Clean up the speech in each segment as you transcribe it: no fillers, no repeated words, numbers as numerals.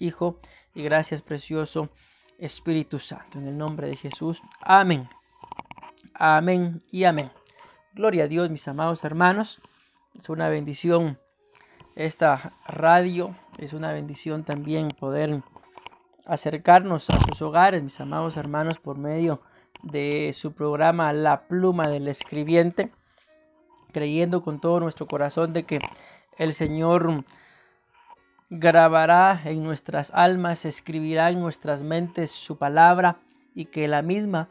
Hijo y gracias, precioso Espíritu Santo. En el nombre de Jesús. Amén. Amén y amén. Gloria a Dios, mis amados hermanos. Es una bendición esta radio. Es una bendición también poder acercarnos a sus hogares, mis amados hermanos, por medio de su programa La Pluma del Escribiente, creyendo con todo nuestro corazón de que el Señor grabará en nuestras almas, escribirá en nuestras mentes su palabra y que la misma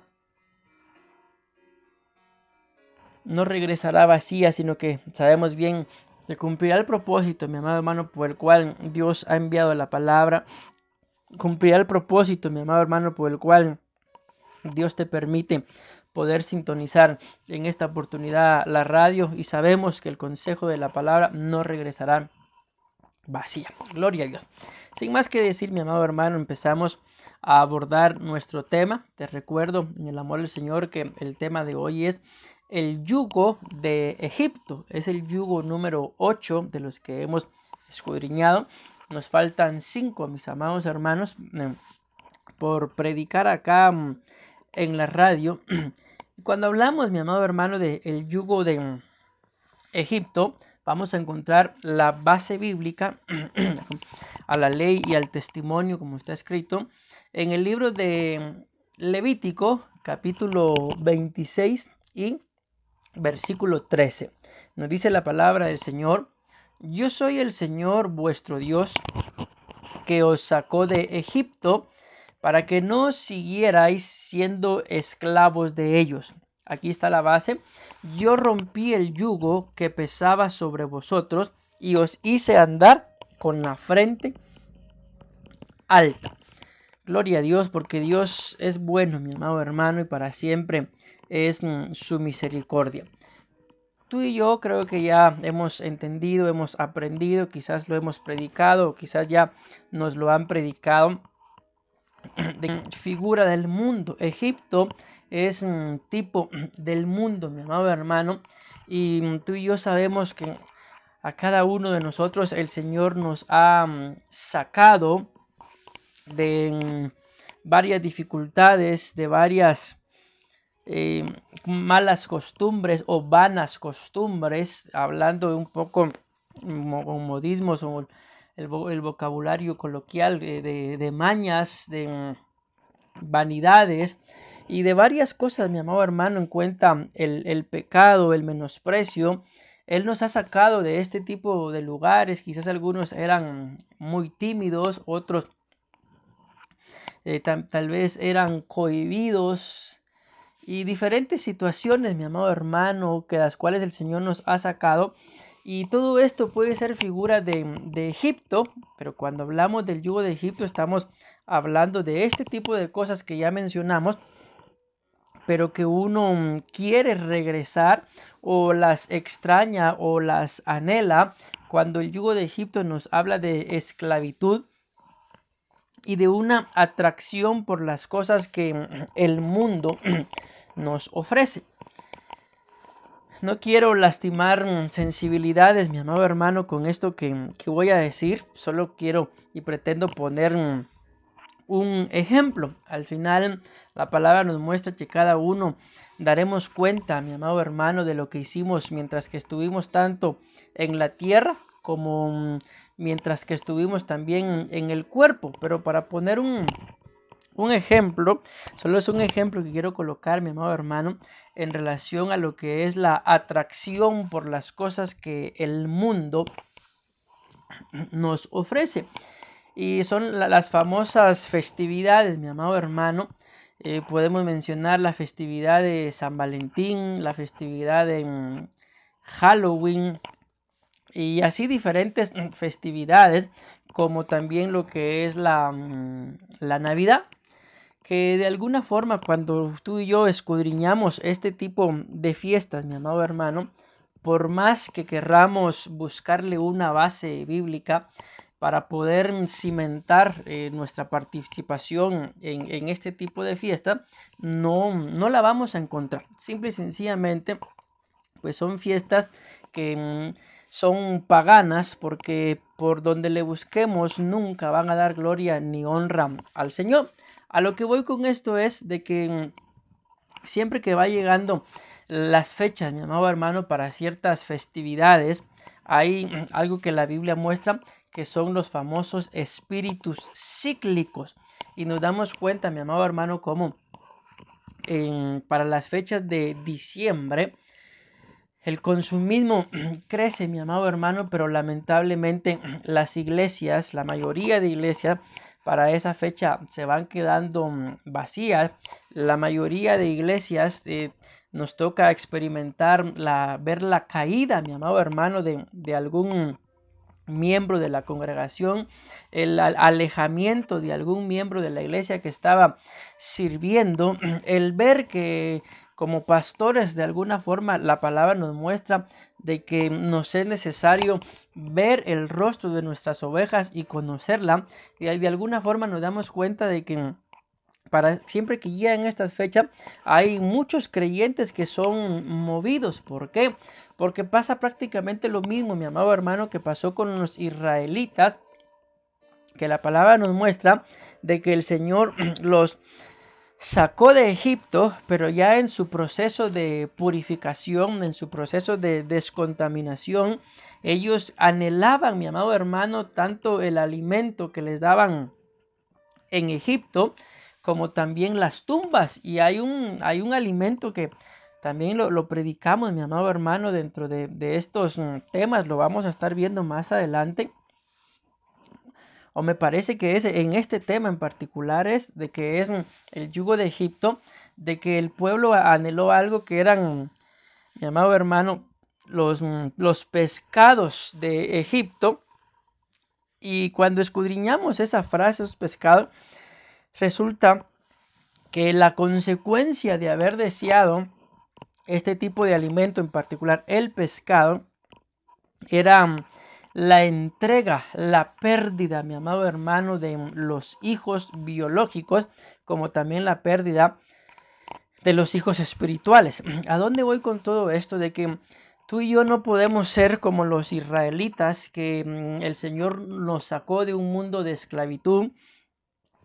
no regresará vacía, sino que sabemos bien que cumplirá el propósito, mi amado hermano, por el cual Dios ha enviado la palabra. Cumplirá el propósito, mi amado hermano, por el cual Dios te permite poder sintonizar en esta oportunidad la radio, y sabemos que el consejo de la palabra no regresará vacía. Gloria a Dios. Sin más que decir, mi amado hermano, empezamos a abordar nuestro tema. Te recuerdo en el amor del Señor que el tema de hoy es el yugo de Egipto. Es el yugo número 8 de los que hemos escudriñado. Nos faltan 5, mis amados hermanos, por predicar acá en la radio. Cuando hablamos, mi amado hermano, del yugo de Egipto, vamos a encontrar la base bíblica a la ley y al testimonio, como está escrito en el libro de Levítico, capítulo 26 y versículo 13. Nos dice la palabra del Señor: yo soy el Señor vuestro Dios, que os sacó de Egipto, para que no siguierais siendo esclavos de ellos. Aquí está la base. Yo rompí el yugo que pesaba sobre vosotros y os hice andar con la frente alta. Gloria a Dios, porque Dios es bueno, mi amado hermano, y para siempre es su misericordia. Tú y yo creo que ya hemos entendido, hemos aprendido, quizás lo hemos predicado, quizás ya nos lo han predicado, de figura del mundo. Egipto es un tipo del mundo, mi amado hermano, y tú y yo sabemos que a cada uno de nosotros el Señor nos ha sacado de varias dificultades, de varias malas costumbres o vanas costumbres, hablando un poco con modismos o el vocabulario coloquial, de mañas, de vanidades y de varias cosas, mi amado hermano. En cuenta el pecado, el menosprecio, Él nos ha sacado de este tipo de lugares. Quizás algunos eran muy tímidos, otros tal vez eran cohibidos, y diferentes situaciones, mi amado hermano, que las cuales el Señor nos ha sacado. Y todo esto puede ser figura de Egipto, pero cuando hablamos del yugo de Egipto estamos hablando de este tipo de cosas que ya mencionamos, pero que uno quiere regresar o las extraña o las anhela. Cuando el yugo de Egipto nos habla de esclavitud y de una atracción por las cosas que el mundo nos ofrece. No quiero lastimar sensibilidades, mi amado hermano, con esto que voy a decir. Solo quiero y pretendo poner un ejemplo. Al final la palabra nos muestra que cada uno daremos cuenta, mi amado hermano, de lo que hicimos mientras que estuvimos tanto en la tierra como mientras que estuvimos también en el cuerpo. Pero para poner un ejemplo, solo es un ejemplo que quiero colocar, mi amado hermano, en relación a lo que es la atracción por las cosas que el mundo nos ofrece. Y son las famosas festividades, mi amado hermano. Podemos mencionar la festividad de San Valentín, la festividad de Halloween, y así diferentes festividades, como también lo que es la Navidad, que de alguna forma cuando tú y yo escudriñamos este tipo de fiestas, mi amado hermano, por más que querramos buscarle una base bíblica para poder cimentar nuestra participación en este tipo de fiesta, no la vamos a encontrar. Simple y sencillamente, pues son fiestas que son paganas, porque por donde le busquemos nunca van a dar gloria ni honra al Señor. A lo que voy con esto es de que siempre que va llegando las fechas, mi amado hermano, para ciertas festividades, hay algo que la Biblia muestra, que son los famosos espíritus cíclicos. Y nos damos cuenta, mi amado hermano, cómo para las fechas de diciembre el consumismo crece, mi amado hermano, pero lamentablemente las iglesias, la mayoría de iglesias, para esa fecha se van quedando vacías. La mayoría de iglesias nos toca experimentar, ver la caída, mi amado hermano, de algún miembro de la congregación, el alejamiento de algún miembro de la iglesia que estaba sirviendo, el ver que como pastores de alguna forma la palabra nos muestra de que nos es necesario ver el rostro de nuestras ovejas y conocerla, y de alguna forma nos damos cuenta de que siempre que llegan estas fechas hay muchos creyentes que son movidos. ¿Por qué? Porque pasa prácticamente lo mismo, mi amado hermano, que pasó con los israelitas, que la palabra nos muestra de que el Señor los sacó de Egipto, pero ya en su proceso de purificación, en su proceso de descontaminación, ellos anhelaban, mi amado hermano, tanto el alimento que les daban en Egipto, como también las tumbas. Y hay un alimento que también lo predicamos, mi amado hermano, dentro de estos temas, lo vamos a estar viendo más adelante. O me parece que es en este tema en particular, es de que es el yugo de Egipto, de que el pueblo anheló algo que eran, mi amado hermano, los pescados de Egipto. Y cuando escudriñamos esa frase, esos pescados, resulta que la consecuencia de haber deseado este tipo de alimento, en particular el pescado, era la entrega, la pérdida, mi amado hermano, de los hijos biológicos, como también la pérdida de los hijos espirituales. ¿A dónde voy con todo esto? De que tú y yo no podemos ser como los israelitas, que el Señor nos sacó de un mundo de esclavitud,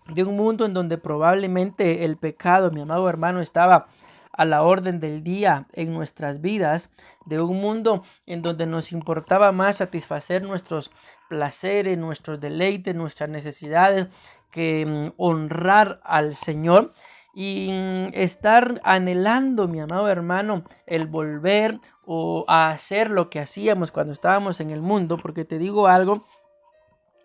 de un mundo en donde probablemente el pecado, mi amado hermano, estaba a la orden del día en nuestras vidas, de un mundo en donde nos importaba más satisfacer nuestros placeres, nuestros deleites, nuestras necesidades, que honrar al Señor. Y estar anhelando, mi amado hermano, el volver o a hacer lo que hacíamos cuando estábamos en el mundo, porque te digo algo,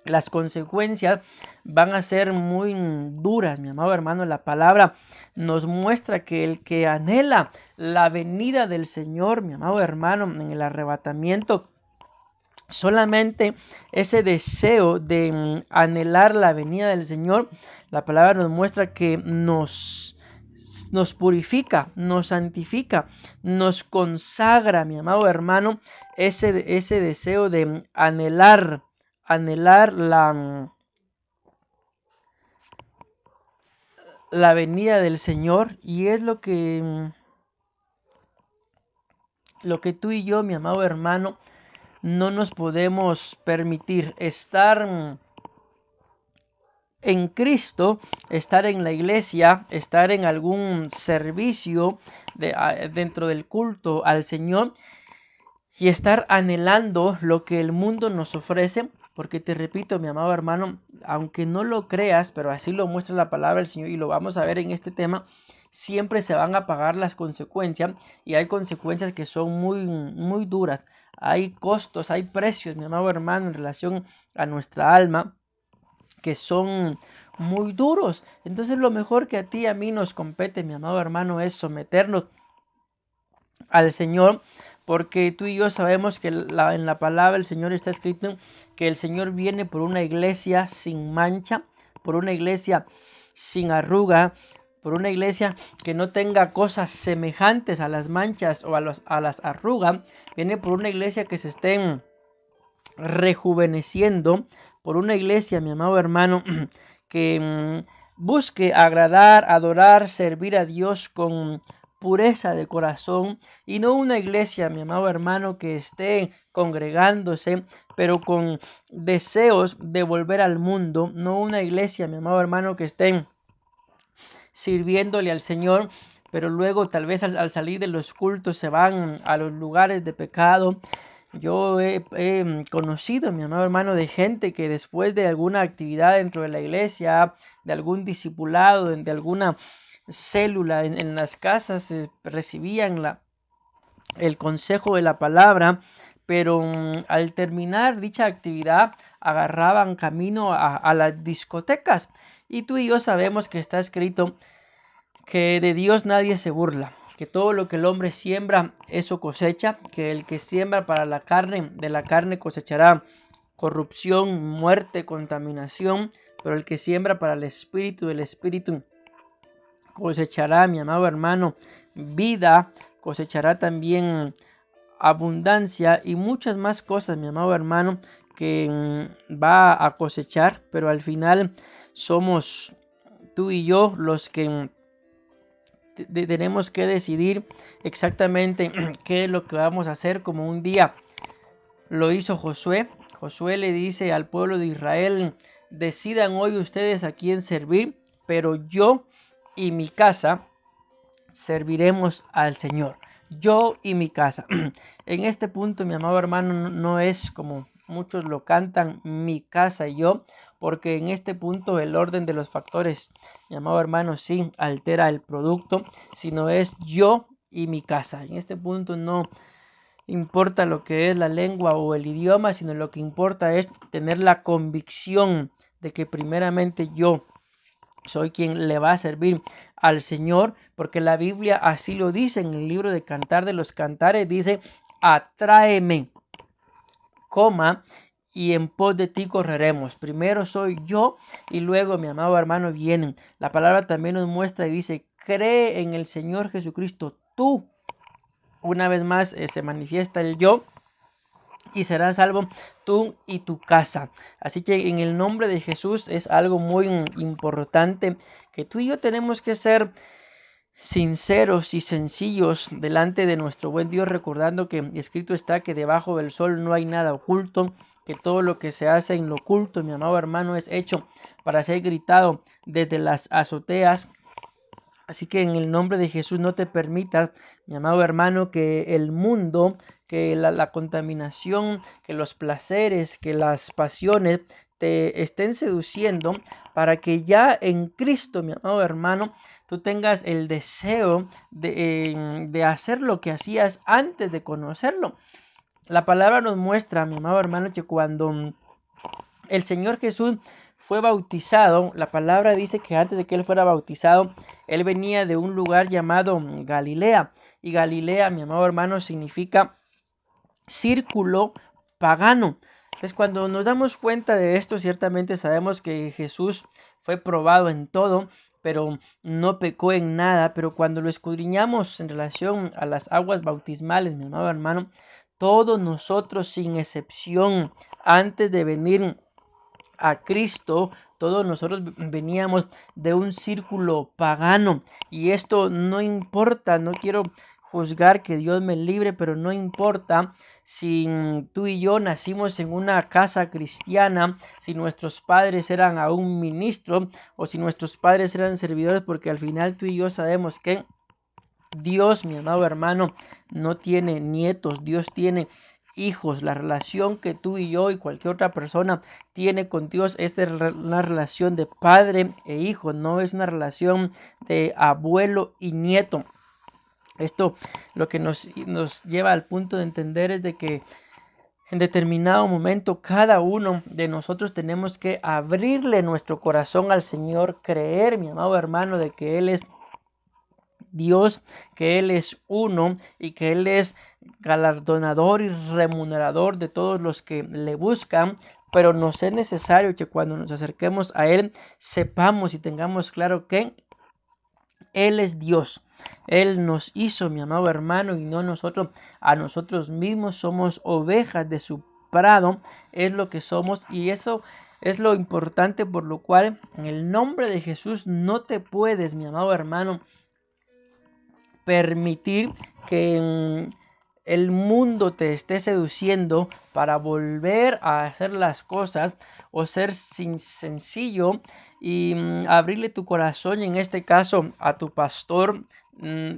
las consecuencias van a ser muy duras, mi amado hermano. La palabra nos muestra que el que anhela la venida del Señor, mi amado hermano, en el arrebatamiento, solamente ese deseo de anhelar la venida del Señor, la palabra nos muestra que nos purifica, nos santifica, nos consagra, mi amado hermano, ese deseo de anhelar la venida del Señor. Y es lo que tú y yo, mi amado hermano, no nos podemos permitir. Estar en Cristo, estar en la iglesia, estar en algún servicio dentro del culto al Señor, y estar anhelando lo que el mundo nos ofrece. Porque te repito, mi amado hermano, aunque no lo creas, pero así lo muestra la palabra del Señor, y lo vamos a ver en este tema, siempre se van a pagar las consecuencias, y hay consecuencias que son muy, muy duras. Hay costos, hay precios, mi amado hermano, en relación a nuestra alma, que son muy duros. Entonces lo mejor que a ti y a mí nos compete, mi amado hermano, es someternos al Señor, porque tú y yo sabemos que en la palabra del Señor está escrito que el Señor viene por una iglesia sin mancha, por una iglesia sin arruga, por una iglesia que no tenga cosas semejantes a las manchas o a las arrugas. Viene por una iglesia que se estén rejuveneciendo, por una iglesia, mi amado hermano, que busque agradar, adorar, servir a Dios con pureza de corazón, y no una iglesia, mi amado hermano, que esté congregándose, pero con deseos de volver al mundo. No una iglesia, mi amado hermano, que esté sirviéndole al Señor, pero luego tal vez al salir de los cultos se van a los lugares de pecado. Yo he conocido, mi amado hermano, de gente que después de alguna actividad dentro de la iglesia, de algún discipulado, de alguna célula en las casas, recibían el consejo de la palabra, pero al terminar dicha actividad agarraban camino a las discotecas. Y tú y yo sabemos que está escrito que de Dios nadie se burla, que todo lo que el hombre siembra, eso cosecha, que el que siembra para la carne, de la carne cosechará corrupción, muerte, contaminación, pero el que siembra para el espíritu, del espíritu cosechará, mi amado hermano, vida, cosechará también abundancia y muchas más cosas, mi amado hermano, que va a cosechar, pero al final somos tú y yo los que tenemos que decidir exactamente qué es lo que vamos a hacer, como un día lo hizo Josué. Josué le dice al pueblo de Israel: decidan hoy ustedes a quién servir, pero yo y mi casa serviremos al Señor. Yo y mi casa. En este punto, mi amado hermano, no es como muchos lo cantan, mi casa y yo, porque en este punto el orden de los factores, mi amado hermano, sí altera el producto, sino es yo y mi casa. En este punto no importa lo que es la lengua o el idioma, sino lo que importa es tener la convicción de que primeramente yo soy quien le va a servir al Señor, porque la Biblia así lo dice en el libro de Cantar de los Cantares, dice: atráeme, coma, y en pos de ti correremos. Primero soy yo y luego, mi amado hermano, vienen. La palabra también nos muestra y dice: cree en el Señor Jesucristo, tú. Una vez más se manifiesta el yo, y serás salvo tú y tu casa. Así que en el nombre de Jesús es algo muy importante, que tú y yo tenemos que ser sinceros y sencillos delante de nuestro buen Dios, recordando que escrito está que debajo del sol no hay nada oculto, que todo lo que se hace en lo oculto, mi amado hermano, es hecho para ser gritado desde las azoteas. Así que en el nombre de Jesús no te permitas, mi amado hermano, que el mundo, que la contaminación, que los placeres, que las pasiones te estén seduciendo, para que ya en Cristo, mi amado hermano, tú tengas el deseo de hacer lo que hacías antes de conocerlo. La palabra nos muestra, mi amado hermano, que cuando el Señor Jesús fue bautizado, la palabra dice que antes de que él fuera bautizado, él venía de un lugar llamado Galilea. Y Galilea, mi amado hermano, significa círculo pagano. Entonces, cuando nos damos cuenta de esto, ciertamente sabemos que Jesús fue probado en todo, pero no pecó en nada. Pero cuando lo escudriñamos en relación a las aguas bautismales, mi amado hermano, todos nosotros, sin excepción, antes de venir a Cristo, todos nosotros veníamos de un círculo pagano, y esto no importa, no quiero juzgar, que Dios me libre, pero no importa si tú y yo nacimos en una casa cristiana, si nuestros padres eran aún ministros o si nuestros padres eran servidores, porque al final tú y yo sabemos que Dios, mi amado hermano, no tiene nietos, Dios tiene hijos. La relación que tú y yo y cualquier otra persona tiene con Dios es una relación de padre e hijo, no es una relación de abuelo y nieto. Esto lo que nos lleva al punto de entender es de que en determinado momento cada uno de nosotros tenemos que abrirle nuestro corazón al Señor, creer, mi amado hermano, de que Él es Dios, que Él es uno y que Él es galardonador y remunerador de todos los que le buscan. Pero nos es necesario que cuando nos acerquemos a Él sepamos y tengamos claro que Él es Dios. Él nos hizo, mi amado hermano, y no nosotros a nosotros mismos. Somos ovejas de su prado, es lo que somos, y eso es lo importante, por lo cual en el nombre de Jesús no te puedes, mi amado hermano, permitir que el mundo te esté seduciendo para volver a hacer las cosas o ser sencillo y abrirle tu corazón, y en este caso a tu pastor,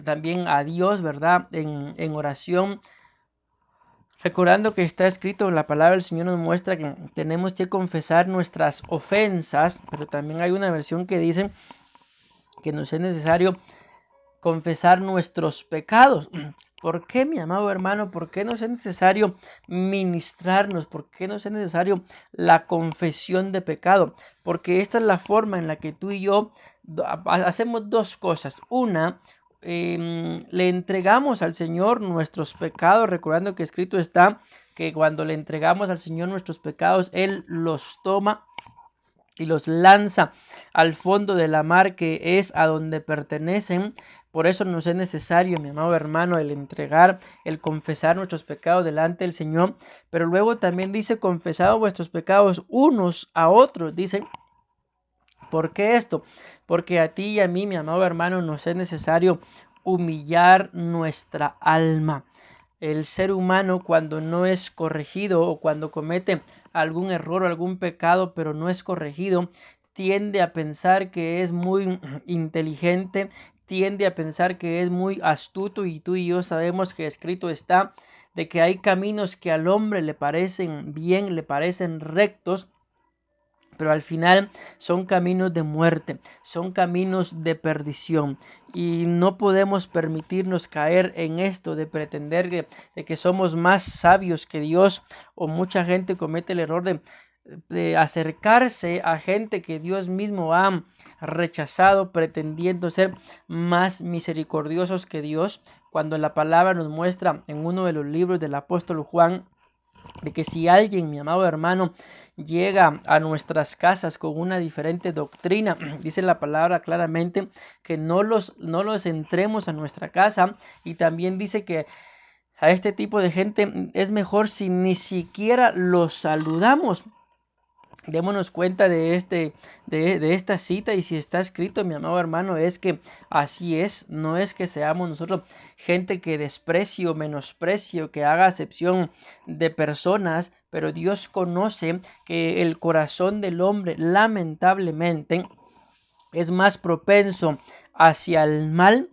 también a Dios, ¿verdad? En oración. Recordando que está escrito, la palabra del Señor nos muestra que tenemos que confesar nuestras ofensas, pero también hay una versión que dice que nos es necesario confesar nuestros pecados. ¿Por qué, mi amado hermano? ¿Por qué nos es necesario ministrarnos? ¿Por qué nos es necesario la confesión de pecado? Porque esta es la forma en la que tú y yo hacemos dos cosas. Una, le entregamos al Señor nuestros pecados, recordando que escrito está que cuando le entregamos al Señor nuestros pecados, Él los toma y los lanza al fondo de la mar, que es a donde pertenecen. Por eso nos es necesario, mi amado hermano, el entregar, el confesar nuestros pecados delante del Señor. Pero luego también dice: confesad vuestros pecados unos a otros. Dice, ¿por qué esto? Porque a ti y a mí, mi amado hermano, nos es necesario humillar nuestra alma. El ser humano, cuando no es corregido o cuando comete algún error o algún pecado pero no es corregido, tiende a pensar que es muy inteligente, tiende a pensar que es muy astuto, y tú y yo sabemos que escrito está de que hay caminos que al hombre le parecen bien, le parecen rectos, pero al final son caminos de muerte, son caminos de perdición, y no podemos permitirnos caer en esto de pretender de que somos más sabios que Dios. O mucha gente comete el error de acercarse a gente que Dios mismo ha rechazado, pretendiendo ser más misericordiosos que Dios, cuando la palabra nos muestra en uno de los libros del apóstol Juan de que si alguien, mi amado hermano, llega a nuestras casas con una diferente doctrina, dice la palabra claramente que no los entremos a nuestra casa. Y también dice que a este tipo de gente es mejor si ni siquiera los saludamos. Démonos cuenta de esta cita, y si está escrito, mi amado hermano, es que así es. No es que seamos nosotros gente que desprecie o menosprecie, que haga acepción de personas, pero Dios conoce que el corazón del hombre lamentablemente es más propenso hacia el mal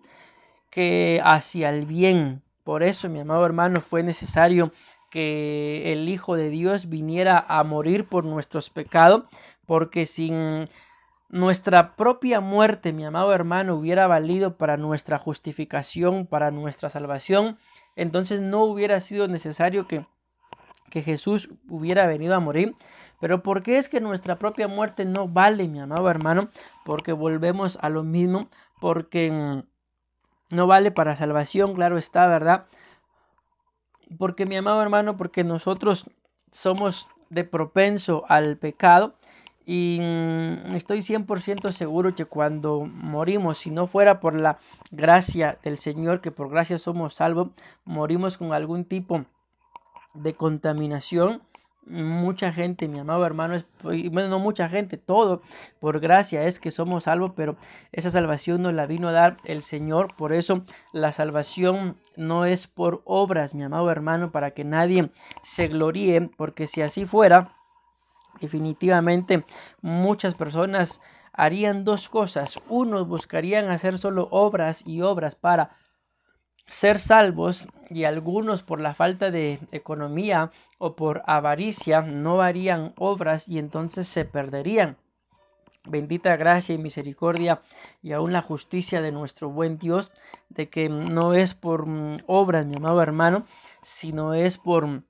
que hacia el bien. Por eso, mi amado hermano, fue necesario que el Hijo de Dios viniera a morir por nuestros pecados, porque sin nuestra propia muerte, mi amado hermano, hubiera valido para nuestra justificación, para nuestra salvación, entonces no hubiera sido necesario que Jesús hubiera venido a morir. Pero ¿por qué es que nuestra propia muerte no vale, mi amado hermano? Porque volvemos a lo mismo, porque no vale para salvación, claro está, ¿verdad? Porque, mi amado hermano, porque nosotros somos de propenso al pecado, y estoy 100% seguro que cuando morimos, si no fuera por la gracia del Señor, que por gracia somos salvos, morimos con algún tipo de contaminación. Mucha gente, mi amado hermano, bueno, no mucha gente, todo por gracia es que somos salvos, pero esa salvación nos la vino a dar el Señor. Por eso la salvación no es por obras, mi amado hermano, para que nadie se gloríe, porque si así fuera, definitivamente muchas personas harían dos cosas. Unos buscarían hacer solo obras y obras para ser salvos, y algunos, por la falta de economía o por avaricia, no harían obras y entonces se perderían. Bendita gracia y misericordia y aún la justicia de nuestro buen Dios, de que no es por obras, mi amado hermano, sino es por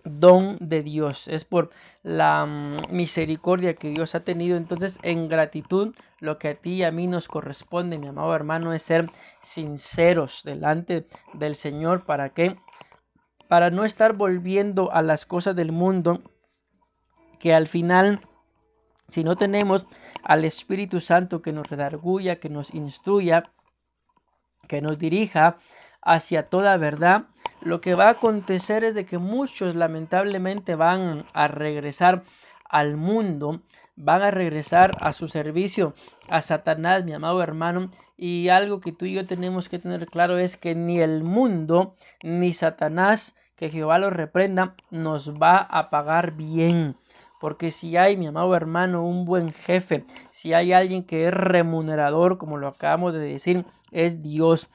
don de Dios, es por la misericordia que Dios ha tenido. Entonces, en gratitud, lo que a ti y a mí nos corresponde, mi amado hermano, es ser sinceros delante del Señor. ¿Para qué? Para no estar volviendo a las cosas del mundo, que al final, si no tenemos al Espíritu Santo que nos redarguya, que nos instruya, que nos dirija hacia toda verdad, lo que va a acontecer es de que muchos lamentablemente van a regresar al mundo, van a regresar a su servicio a Satanás, mi amado hermano. Y algo que tú y yo tenemos que tener claro es que ni el mundo ni Satanás, que Jehová lo reprenda, nos va a pagar bien. Porque si hay, mi amado hermano, un buen jefe, si hay alguien que es remunerador, como lo acabamos de decir, es Dios.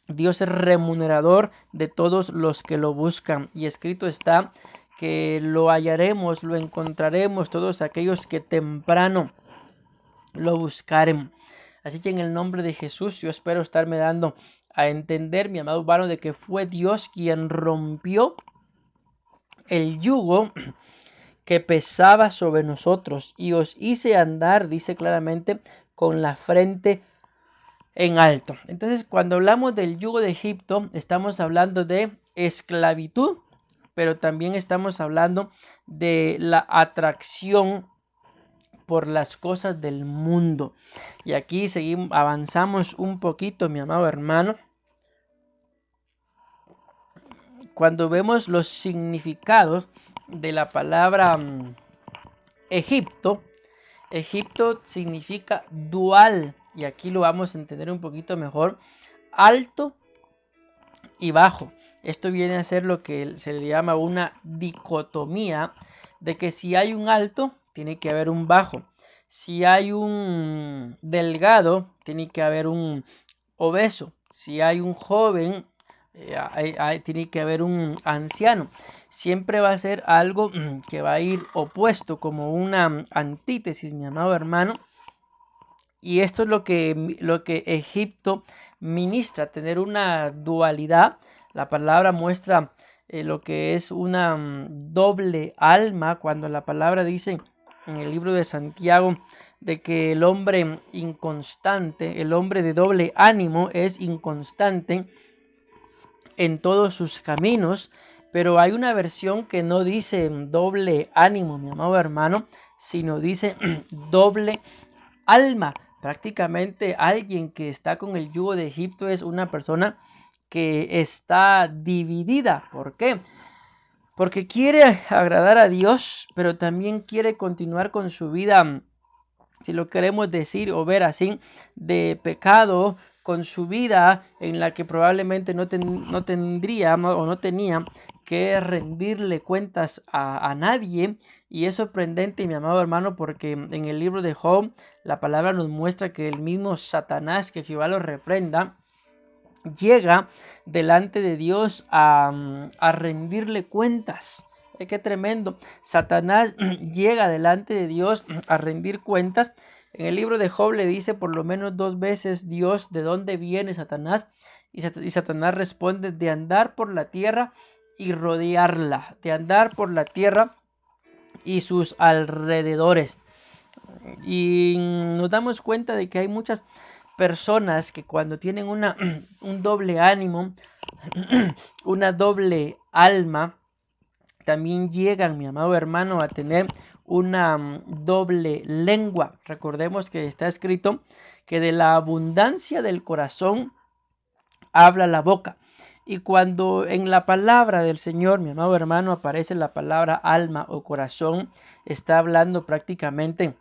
Dios es remunerador de todos los que lo buscan. Y escrito está que lo hallaremos, lo encontraremos todos aquellos que temprano lo buscaren. Así que en el nombre de Jesús yo espero estarme dando a entender, mi amado hermano, de que fue Dios quien rompió el yugo que pesaba sobre nosotros y os hice andar, dice claramente, con la frente en alto. Entonces, cuando hablamos del yugo de Egipto, estamos hablando de esclavitud, pero también estamos hablando de la atracción por las cosas del mundo. Y aquí seguimos, avanzamos un poquito, mi amado hermano. Cuando vemos los significados de la palabra Egipto, Egipto significa dual, y aquí lo vamos a entender un poquito mejor, alto y bajo. Esto viene a ser lo que se le llama una dicotomía, de que si hay un alto, tiene que haber un bajo. Si hay un delgado, tiene que haber un obeso. Si hay un joven, tiene que haber un anciano. Siempre va a ser algo que va a ir opuesto, como una antítesis, mi amado hermano. Y esto es lo que Egipto ministra, tener una dualidad. La palabra muestra lo que es una doble alma, cuando la palabra dice en el libro de Santiago de que el hombre inconstante, el hombre de doble ánimo es inconstante en todos sus caminos. Pero hay una versión que no dice doble ánimo, mi amado hermano, sino dice doble alma. Prácticamente alguien que está con el yugo de Egipto es una persona que está dividida. ¿Por qué? Porque quiere agradar a Dios, pero también quiere continuar con su vida, si lo queremos decir o ver así, de pecado, con su vida en la que probablemente no tendría o no tenía que rendirle cuentas a nadie. Y es sorprendente, mi amado hermano, porque en el libro de Job la palabra nos muestra que el mismo Satanás, que Jehová lo reprenda, llega delante de Dios a rendirle cuentas. Qué tremendo. Satanás llega delante de Dios a rendir cuentas. En el libro de Job le dice por lo menos 2 veces Dios de dónde viene Satanás. Y Satanás responde de andar por la tierra y rodearla. De andar por la tierra y sus alrededores. Y nos damos cuenta de que hay muchas personas que cuando tienen un doble ánimo, una doble alma, también llegan, mi amado hermano, a tener una doble lengua. Recordemos que está escrito que de la abundancia del corazón habla la boca. Y cuando en la palabra del Señor, mi amado hermano, aparece la palabra alma o corazón, está hablando prácticamente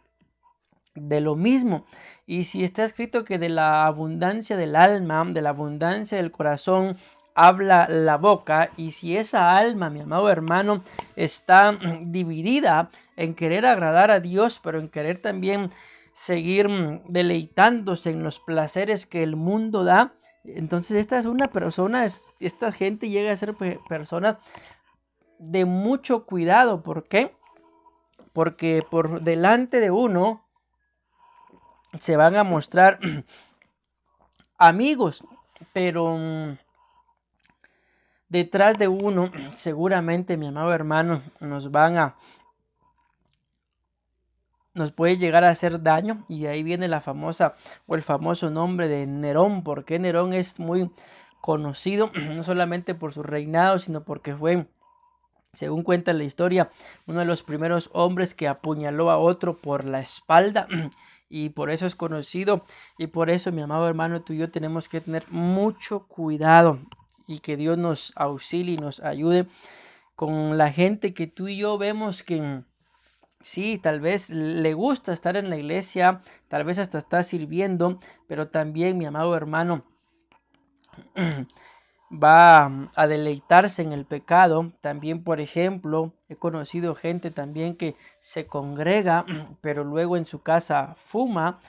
de lo mismo. Y si está escrito que de la abundancia del alma, de la abundancia del corazón, habla la boca, y si esa alma, mi amado hermano, está dividida en querer agradar a Dios, pero en querer también seguir deleitándose en los placeres que el mundo da, entonces esta es una persona, esta gente llega a ser personas de mucho cuidado. ¿Por qué? Porque por delante de uno se van a mostrar amigos, pero detrás de uno seguramente, mi amado hermano, nos puede llegar a hacer daño. Y ahí viene la famosa o el famoso nombre de Nerón. Porque Nerón es muy conocido no solamente por su reinado, sino porque fue, según cuenta la historia, uno de los primeros hombres que apuñaló a otro por la espalda. Y por eso es conocido. Y por eso, mi amado hermano, tú y yo tenemos que tener mucho cuidado. Y que Dios nos auxilie y nos ayude con la gente que tú y yo vemos que Sí, tal vez le gusta estar en la iglesia, tal vez hasta está sirviendo, pero también, mi amado hermano, va a deleitarse en el pecado. También, por ejemplo, he conocido gente también que se congrega, pero luego en su casa fuma.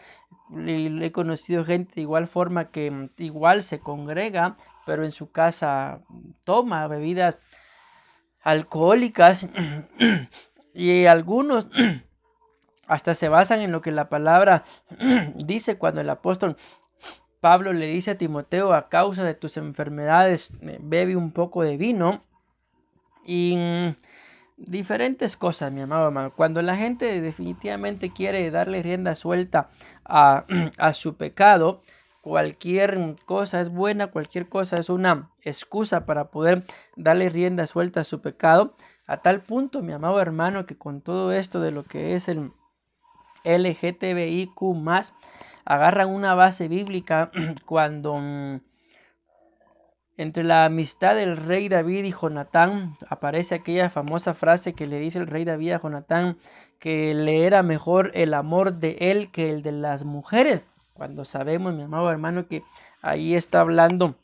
Y he conocido gente de igual forma que igual se congrega, pero en su casa toma bebidas alcohólicas. Y algunos hasta se basan en lo que la palabra dice cuando el apóstol Pablo le dice a Timoteo: a causa de tus enfermedades, bebe un poco de vino. Y diferentes cosas, mi amado hermano. Cuando la gente definitivamente quiere darle rienda suelta a, a su pecado, cualquier cosa es buena, cualquier cosa es una excusa para poder darle rienda suelta a su pecado. A tal punto, mi amado hermano, que con todo esto de lo que es el LGTBIQ+, agarran una base bíblica cuando entre la amistad del rey David y Jonatán aparece aquella famosa frase que le dice el rey David a Jonatán, que le era mejor el amor de él que el de las mujeres. Cuando sabemos, mi amado hermano, que ahí está hablando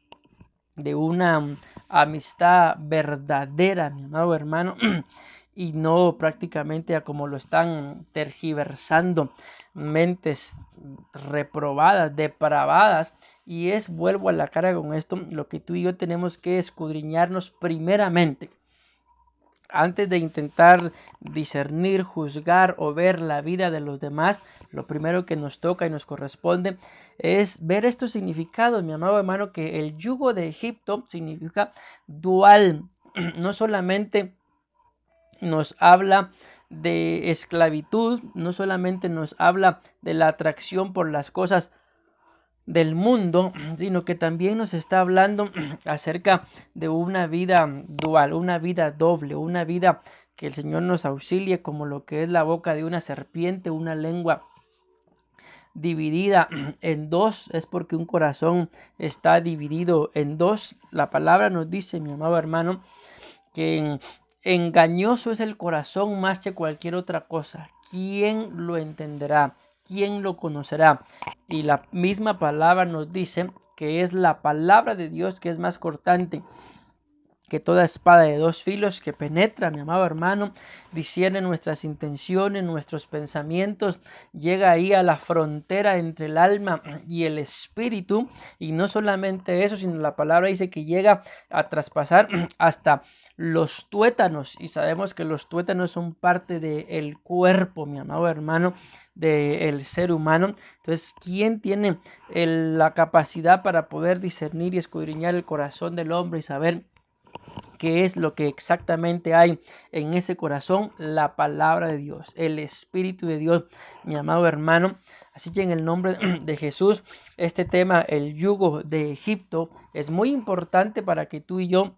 de una amistad verdadera, mi amado hermano, y no prácticamente a como lo están tergiversando mentes reprobadas, depravadas. Y vuelvo a la cara con esto, lo que tú y yo tenemos que escudriñarnos primeramente. Antes de intentar discernir, juzgar o ver la vida de los demás, lo primero que nos toca y nos corresponde es ver estos significados, mi amado hermano, que el yugo de Egipto significa dual. No solamente nos habla de esclavitud, no solamente nos habla de la atracción por las cosas del mundo, sino que también nos está hablando acerca de una vida dual, una vida doble, una vida que el Señor nos auxilie, como lo que es la boca de una serpiente, una lengua dividida en dos, es porque un corazón está dividido en dos. La palabra nos dice, mi amado hermano, que engañoso es el corazón más que cualquier otra cosa. ¿Quién lo entenderá? ¿Quién lo conocerá? Y la misma palabra nos dice que es la palabra de Dios que es más cortante que toda espada de dos filos, que penetra, mi amado hermano, discierne nuestras intenciones, nuestros pensamientos, llega ahí a la frontera entre el alma y el espíritu. Y no solamente eso, sino la palabra dice que llega a traspasar hasta los tuétanos, y sabemos que los tuétanos son parte del cuerpo, mi amado hermano, del ser humano. Entonces, ¿quién tiene la capacidad para poder discernir y escudriñar el corazón del hombre y saber qué es lo que exactamente hay en ese corazón? La palabra de Dios, el Espíritu de Dios, mi amado hermano. Así que en el nombre de Jesús, este tema, el yugo de Egipto, es muy importante para que tú y yo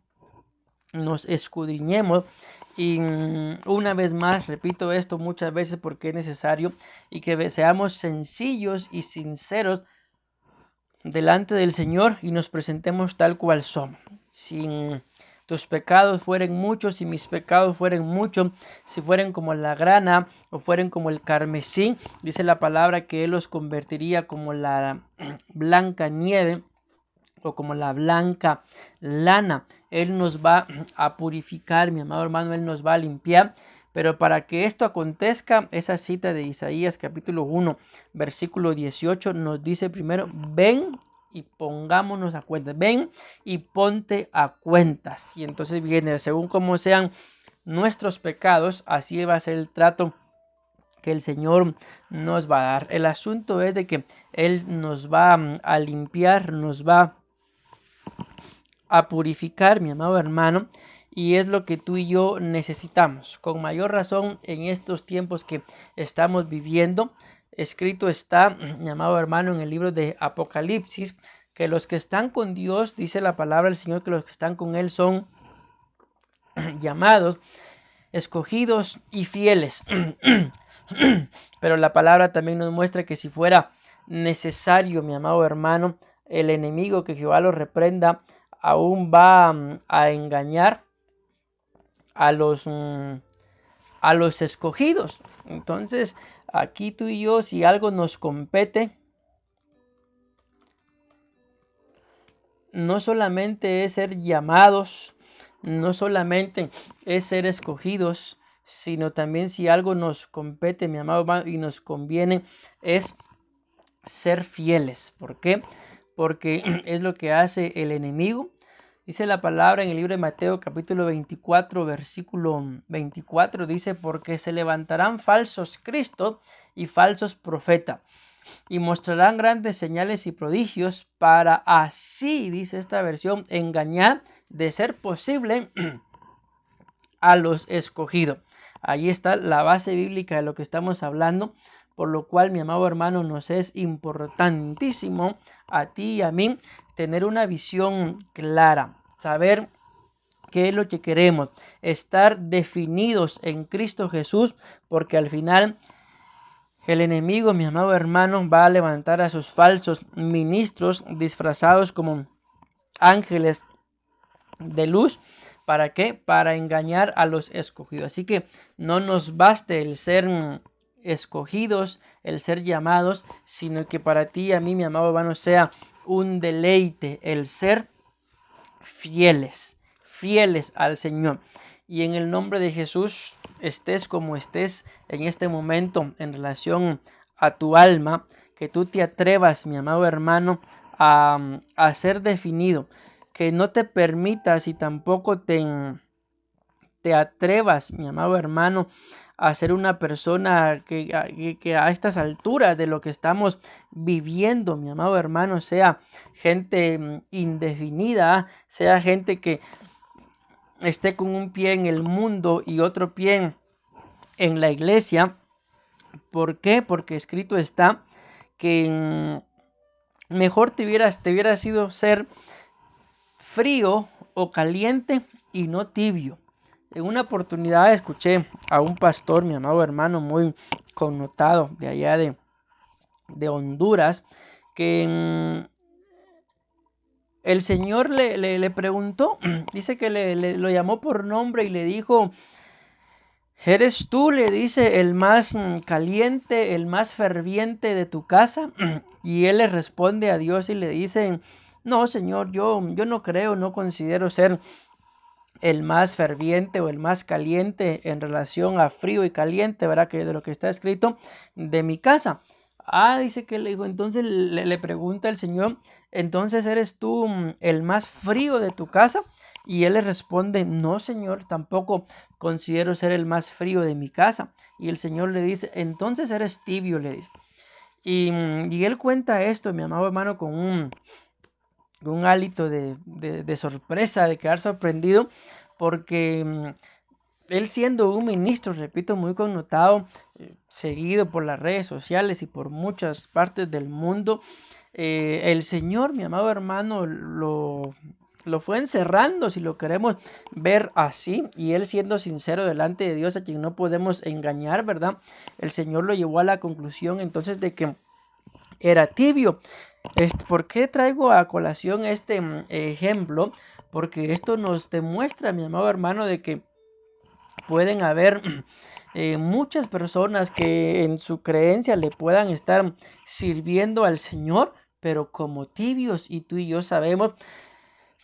nos escudriñemos. Y una vez más, repito esto muchas veces porque es necesario, y que seamos sencillos y sinceros delante del Señor y nos presentemos tal cual somos. Sin tus pecados fueren muchos, si mis pecados fueren muchos, si fueren como la grana o fueren como el carmesí, dice la palabra que Él los convertiría como la blanca nieve o como la blanca lana. Él nos va a purificar, mi amado hermano, Él nos va a limpiar. Pero para que esto acontezca, esa cita de Isaías capítulo 1, versículo 18 nos dice primero: ven y pongámonos a cuentas, ven y ponte a cuentas. Y entonces viene, según como sean nuestros pecados, así va a ser el trato que el Señor nos va a dar. El asunto es de que Él nos va a limpiar, nos va a purificar, mi amado hermano, y es lo que tú y yo necesitamos, con mayor razón en estos tiempos que estamos viviendo. Escrito está, mi amado hermano, en el libro de Apocalipsis, que los que están con Dios, dice la palabra del Señor, que los que están con Él son llamados, escogidos y fieles. Pero la palabra también nos muestra que si fuera necesario, mi amado hermano, el enemigo, que Jehová lo reprenda, aún va a engañar a a los escogidos. Entonces, aquí tú y yo, si algo nos compete, no solamente es ser llamados, no solamente es ser escogidos, sino también si algo nos compete, mi amado hermano, y nos conviene, es ser fieles. ¿Por qué? Porque es lo que hace el enemigo. Dice la palabra en el libro de Mateo capítulo 24 versículo 24, dice, porque se levantarán falsos cristos y falsos profetas y mostrarán grandes señales y prodigios para así, dice esta versión, engañar, de ser posible, a los escogidos. Ahí está la base bíblica de lo que estamos hablando, por lo cual, mi amado hermano, nos es importantísimo a ti y a mí tener una visión clara, saber qué es lo que queremos, estar definidos en Cristo Jesús, porque al final el enemigo, mi amado hermano, va a levantar a sus falsos ministros disfrazados como ángeles de luz. ¿Para qué? Para engañar a los escogidos. Así que no nos baste el ser escogidos, el ser llamados, sino que para ti y a mí, mi amado hermano, sea un deleite el ser fieles, fieles al Señor. Y en el nombre de Jesús, estés como estés en este momento en relación a tu alma, que tú te atrevas, mi amado hermano, a ser definido, que no te permitas y tampoco te atrevas, mi amado hermano, a ser una persona que a estas alturas de lo que estamos viviendo, mi amado hermano, sea gente indefinida, sea gente que esté con un pie en el mundo y otro pie en la iglesia. ¿Por qué? Porque escrito está que mejor te hubiera sido ser frío o caliente y no tibio. En una oportunidad escuché a un pastor, mi amado hermano, muy connotado de allá de Honduras, que el Señor le preguntó, dice que lo llamó por nombre y le dijo, ¿eres tú, le dice, el más caliente, el más ferviente de tu casa? Y él le responde a Dios y le dice, no, Señor, yo no creo, no considero ser el más ferviente o el más caliente en relación a frío y caliente, ¿verdad? Que de lo que está escrito de mi casa. Dice que le dijo, entonces le pregunta el Señor, entonces ¿eres tú el más frío de tu casa? Y él le responde, no, Señor, tampoco considero ser el más frío de mi casa. Y el Señor le dice, entonces eres tibio, le dice. Y él cuenta esto, mi amado hermano, con un hálito de sorpresa, de quedar sorprendido, porque él siendo un ministro, repito, muy connotado, seguido por las redes sociales y por muchas partes del mundo, el Señor, mi amado hermano, lo fue encerrando, si lo queremos ver así, y él siendo sincero delante de Dios, a quien no podemos engañar, ¿verdad? El Señor lo llevó a la conclusión entonces de que era tibio. ¿Por qué traigo a colación este ejemplo? Porque esto nos demuestra, mi amado hermano, de que pueden haber muchas personas que en su creencia le puedan estar sirviendo al Señor, pero como tibios, y tú y yo sabemos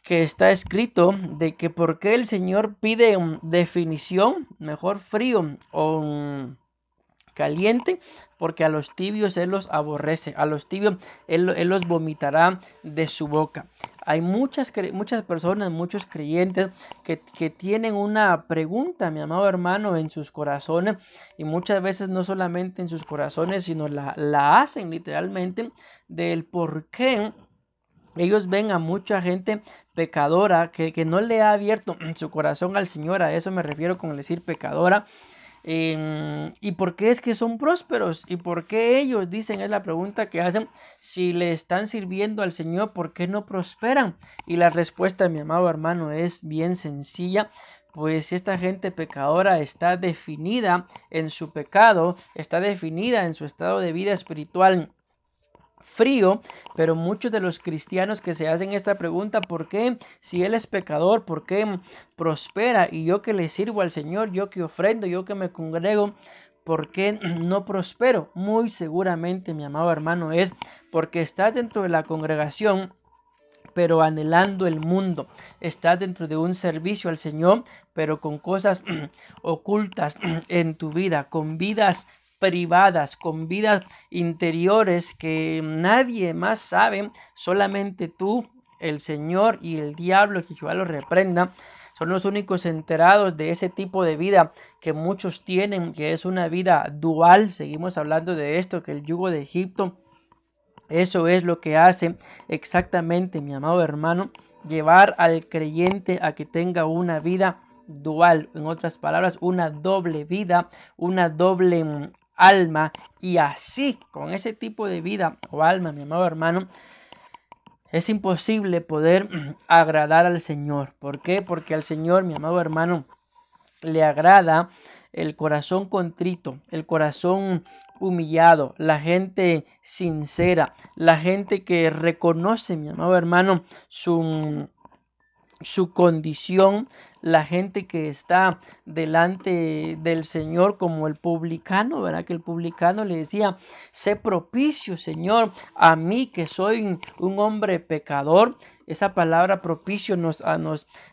que está escrito de que por qué el Señor pide definición, mejor frío o caliente, porque a los tibios Él los aborrece, a los tibios Él los vomitará de su boca. Hay muchas personas, muchos creyentes que tienen una pregunta, mi amado hermano, en sus corazones, y muchas veces no solamente en sus corazones, sino la hacen literalmente del por qué ellos ven a mucha gente pecadora que no le ha abierto su corazón al Señor. A eso me refiero con decir pecadora. ¿Y por qué es que son prósperos? ¿Y por qué ellos, dicen, es la pregunta que hacen, si le están sirviendo al Señor, por qué no prosperan? Y la respuesta, mi amado hermano, es bien sencilla. Pues si esta gente pecadora está definida en su pecado, está definida en su estado de vida espiritual frío, pero muchos de los cristianos que se hacen esta pregunta: ¿por qué, si él es pecador, por qué prospera? Y yo que le sirvo al Señor, yo que ofrendo, yo que me congrego, ¿por qué no prospero? Muy seguramente, mi amado hermano, es porque estás dentro de la congregación, pero anhelando el mundo. Estás dentro de un servicio al Señor, pero con cosas ocultas en tu vida, con vidas privadas, con vidas interiores que nadie más sabe, solamente tú, el Señor y el diablo, que Jehová lo reprenda, son los únicos enterados de ese tipo de vida que muchos tienen, que es una vida dual. Seguimos hablando de esto, que el yugo de Egipto, eso es lo que hace exactamente, mi amado hermano, llevar al creyente a que tenga una vida dual, en otras palabras, una doble vida, una doble alma. Y así, con ese tipo de vida o alma, mi amado hermano, es imposible poder agradar al Señor. ¿Por qué? Porque al Señor, mi amado hermano, le agrada el corazón contrito, el corazón humillado, la gente sincera, la gente que reconoce, mi amado hermano, su condición, la gente que está delante del Señor, como el publicano, ¿verdad? Que el publicano le decía: sé propicio, Señor, a mí que soy un hombre pecador. Esa palabra propicio nos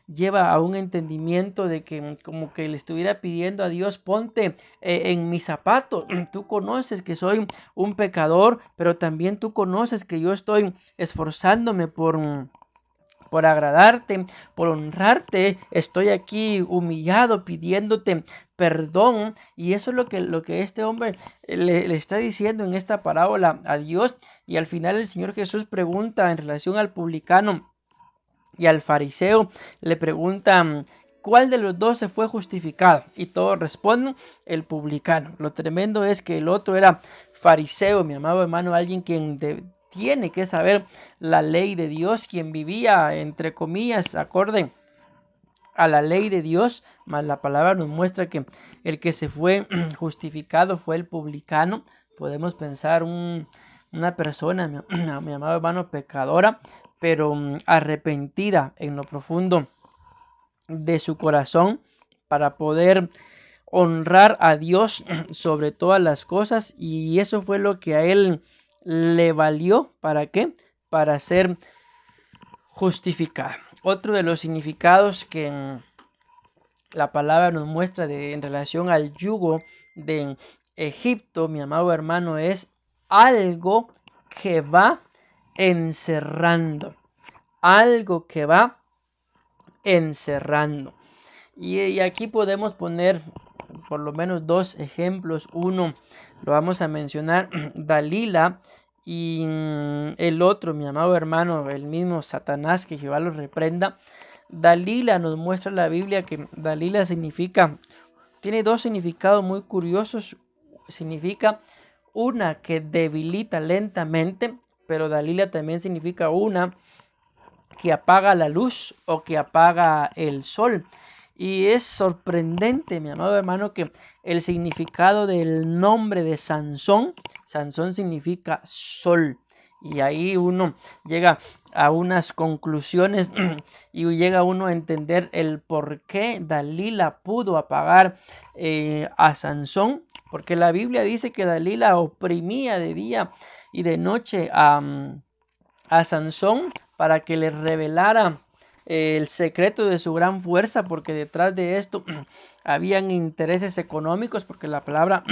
lleva a un entendimiento de que como que le estuviera pidiendo a Dios: ponte en mis zapatos. Tú conoces que soy un pecador, pero también tú conoces que yo estoy esforzándome por agradarte, por honrarte. Estoy aquí humillado pidiéndote perdón. Y eso es lo que este hombre le está diciendo en esta parábola a Dios. Y al final el Señor Jesús pregunta en relación al publicano y al fariseo, le pregunta: ¿cuál de los dos se fue justificado? Y todos responden: el publicano. Lo tremendo es que el otro era fariseo, mi amado hermano, alguien quien tiene que saber la ley de Dios, quien vivía, entre comillas, acorde a la ley de Dios. Mas la palabra nos muestra que el que se fue justificado fue el publicano. Podemos pensar una persona, mi amado hermano, pecadora, pero arrepentida en lo profundo de su corazón, para poder honrar a Dios sobre todas las cosas. Y eso fue lo que a él le valió. ¿Para qué? Para ser justificado. Otro de los significados que la palabra nos muestra en relación al yugo de Egipto, mi amado hermano, es algo que va encerrando. Algo que va encerrando. Y aquí podemos poner por lo menos dos ejemplos. Uno lo vamos a mencionar: Dalila. Y el otro, mi amado hermano, el mismo Satanás, que Jehová lo reprenda. Dalila, nos muestra la Biblia que Dalila tiene dos significados muy curiosos. Significa una que debilita lentamente, pero Dalila también significa una que apaga la luz o que apaga el sol. Y es sorprendente, mi amado hermano, que el significado del nombre de Sansón significa sol. Y ahí uno llega a unas conclusiones y llega uno a entender el por qué Dalila pudo apagar a Sansón. Porque la Biblia dice que Dalila oprimía de día y de noche a Sansón para que le revelara el secreto de su gran fuerza, porque detrás de esto habían intereses económicos, porque la palabra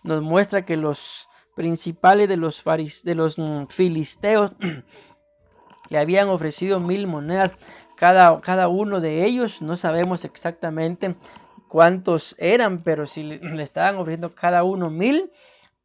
nos muestra que los principales de los filisteos le habían ofrecido 1000 monedas cada uno de ellos. No sabemos exactamente cuántos eran, pero si le estaban ofreciendo cada uno 1000,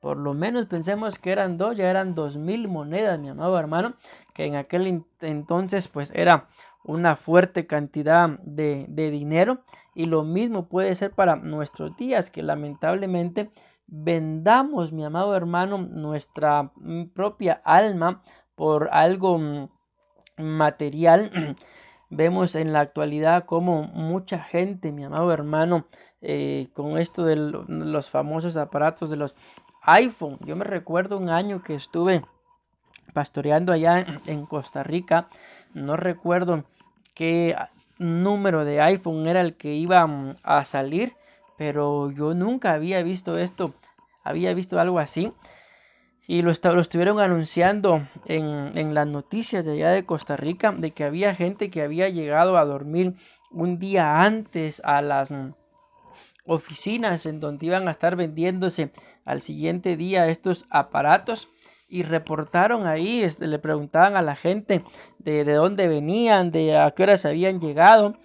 por lo menos pensemos que eran dos, ya eran 2000 monedas, mi amado hermano, que en aquel entonces pues era una fuerte cantidad de dinero. Y lo mismo puede ser para nuestros días, que lamentablemente vendamos, mi amado hermano, nuestra propia alma por algo material. Vemos en la actualidad como mucha gente, mi amado hermano, con esto de los famosos aparatos de los iPhone. Yo me recuerdo un año que estuve pastoreando allá en Costa Rica. No recuerdo qué número de iPhone era el que iba a salir, pero yo nunca había visto esto, había visto algo así. Y lo estuvieron anunciando en las noticias de allá de Costa Rica, de que había gente que había llegado a dormir un día antes a las oficinas en donde iban a estar vendiéndose al siguiente día estos aparatos, y reportaron ahí, le preguntaban a la gente de dónde venían, de a qué horas habían llegado,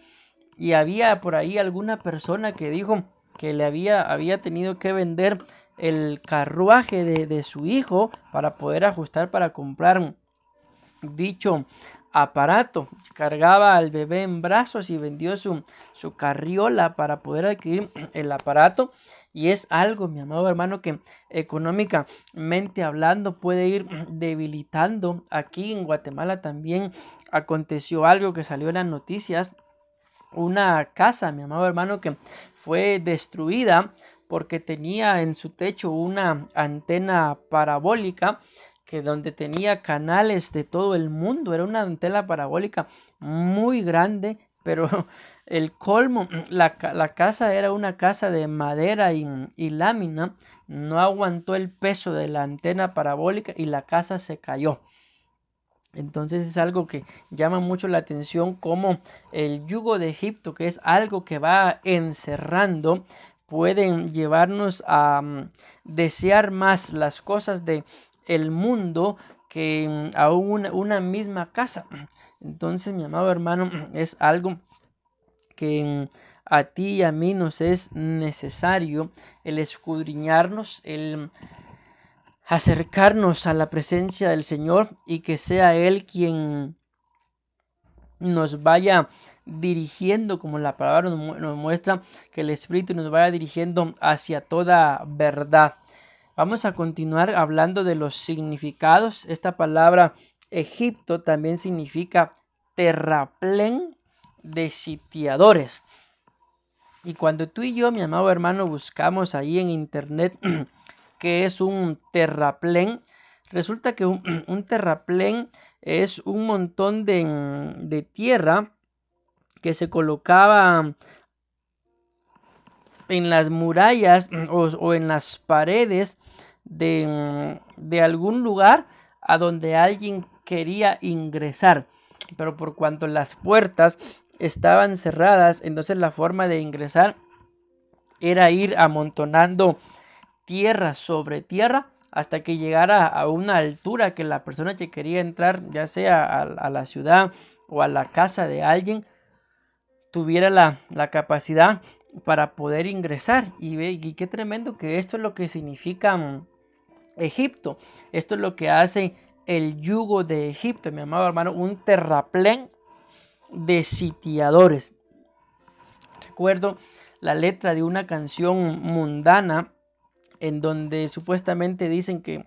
y había por ahí alguna persona que dijo que había tenido que vender el carruaje de su hijo para poder ajustar para comprar dicho aparato. Cargaba al bebé en brazos y vendió su carriola para poder adquirir el aparato. Y es algo, mi amado hermano, que económicamente hablando puede ir debilitando. Aquí en Guatemala también aconteció algo que salió en las noticias. Una casa, mi amado hermano, que fue destruida porque tenía en su techo una antena parabólica, que donde tenía canales de todo el mundo. Era una antena parabólica muy grande, pero el colmo, la casa era una casa de madera y lámina. No aguantó el peso de la antena parabólica y la casa se cayó. Entonces es algo que llama mucho la atención, como el yugo de Egipto, que es algo que va encerrando, pueden llevarnos a desear más las cosas de el mundo que a una misma casa. Entonces, mi amado hermano, es algo que a ti y a mí nos es necesario el escudriñarnos, el acercarnos a la presencia del Señor, y que sea Él quien nos vaya dirigiendo, como la palabra nos muestra, que el Espíritu nos vaya dirigiendo hacia toda verdad. Vamos a continuar hablando de los significados. Esta palabra Egipto también significa terraplén de sitiadores. Y cuando tú y yo, mi amado hermano, buscamos ahí en internet que es un terraplén, resulta que un terraplén es un montón de tierra que se colocaba en las murallas o en las paredes de algún lugar a donde alguien quería ingresar, pero por cuanto las puertas estaban cerradas, entonces la forma de ingresar era ir amontonando tierra sobre tierra hasta que llegara a una altura que la persona que quería entrar, ya sea a la ciudad o a la casa de alguien, tuviera la capacidad para poder ingresar. Y qué tremendo que esto es lo que significa Egipto. Esto es lo que hace el yugo de Egipto, mi amado hermano, un terraplén de sitiadores. Recuerdo la letra de una canción mundana en donde supuestamente dicen que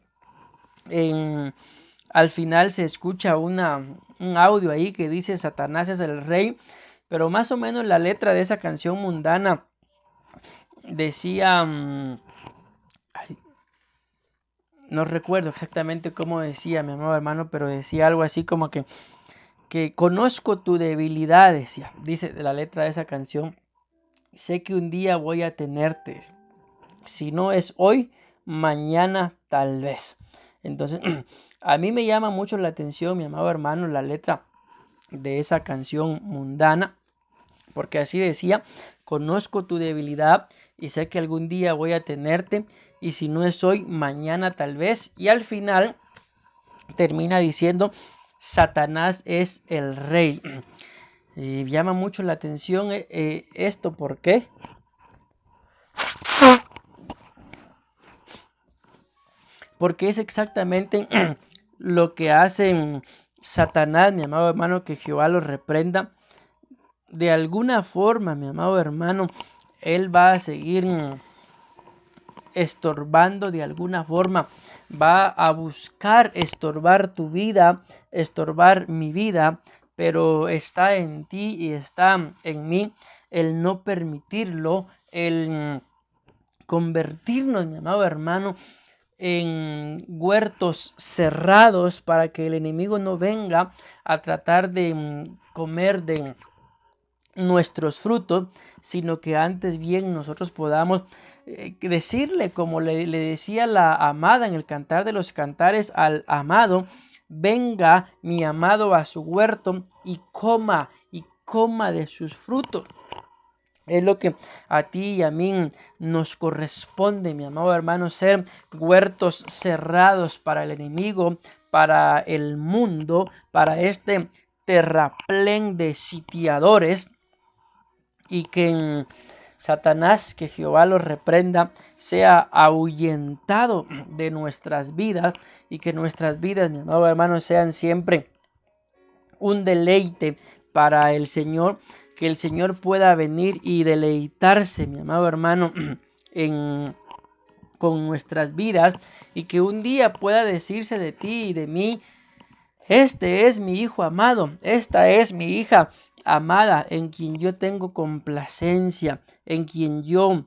al final se escucha un audio ahí que dice Satanás es el rey, pero más o menos la letra de esa canción mundana decía, no recuerdo exactamente cómo decía, mi amado hermano, pero decía algo así como que conozco tu debilidad, decía, dice la letra de esa canción, sé que un día voy a tenerte, si no es hoy, mañana tal vez. Entonces, a mí me llama mucho la atención, mi amado hermano, la letra de esa canción mundana, porque así decía, conozco tu debilidad y sé que algún día voy a tenerte, y si no es hoy, mañana tal vez. Y al final termina diciendo, Satanás es el rey. Y llama mucho la atención esto, ¿por qué? Porque es exactamente lo que hace Satanás, mi amado hermano, que Jehová lo reprenda. De alguna forma, mi amado hermano, él va a seguir estorbando, de alguna forma va a buscar estorbar tu vida, estorbar mi vida, pero está en ti y está en mí el no permitirlo, el convertirnos, mi amado hermano, en huertos cerrados para que el enemigo no venga a tratar de comer de nuestros frutos, sino que antes bien nosotros podamos decirle, como le decía la amada en el Cantar de los Cantares al amado: venga mi amado a su huerto y coma de sus frutos. Es lo que a ti y a mí nos corresponde, mi amado hermano, ser huertos cerrados para el enemigo, para el mundo, para este terraplén de sitiadores, y que Satanás, que Jehová lo reprenda, sea ahuyentado de nuestras vidas, y que nuestras vidas, mi amado hermano, sean siempre un deleite para el Señor, que el Señor pueda venir y deleitarse, mi amado hermano, con nuestras vidas, y que un día pueda decirse de ti y de mí: este es mi hijo amado, esta es mi hija amada, en quien yo tengo complacencia, en quien yo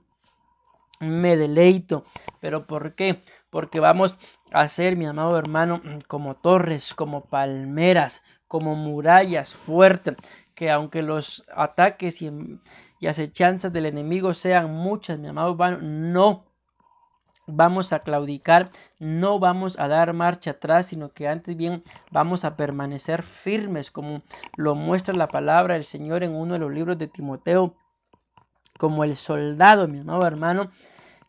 me deleito. ¿Pero por qué? Porque vamos a ser, mi amado hermano, como torres, como palmeras, como murallas fuertes, que aunque los ataques y acechanzas del enemigo sean muchas, mi amado hermano, no vamos a claudicar, no vamos a dar marcha atrás, sino que antes bien vamos a permanecer firmes, como lo muestra la palabra del Señor en uno de los libros de Timoteo, como el soldado, mi amado hermano,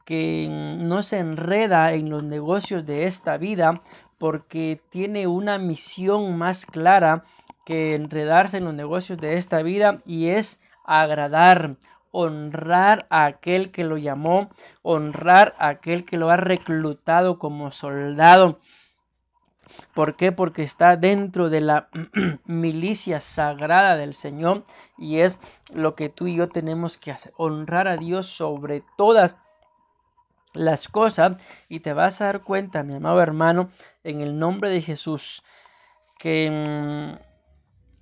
que no se enreda en los negocios de esta vida, porque tiene una misión más clara que enredarse en los negocios de esta vida, y es agradar, honrar a aquel que lo llamó, honrar a aquel que lo ha reclutado como soldado. ¿Por qué? Porque está dentro de la milicia sagrada del Señor, y es lo que tú y yo tenemos que hacer: honrar a Dios sobre todas las cosas. Y te vas a dar cuenta, mi amado hermano, en el nombre de Jesús, que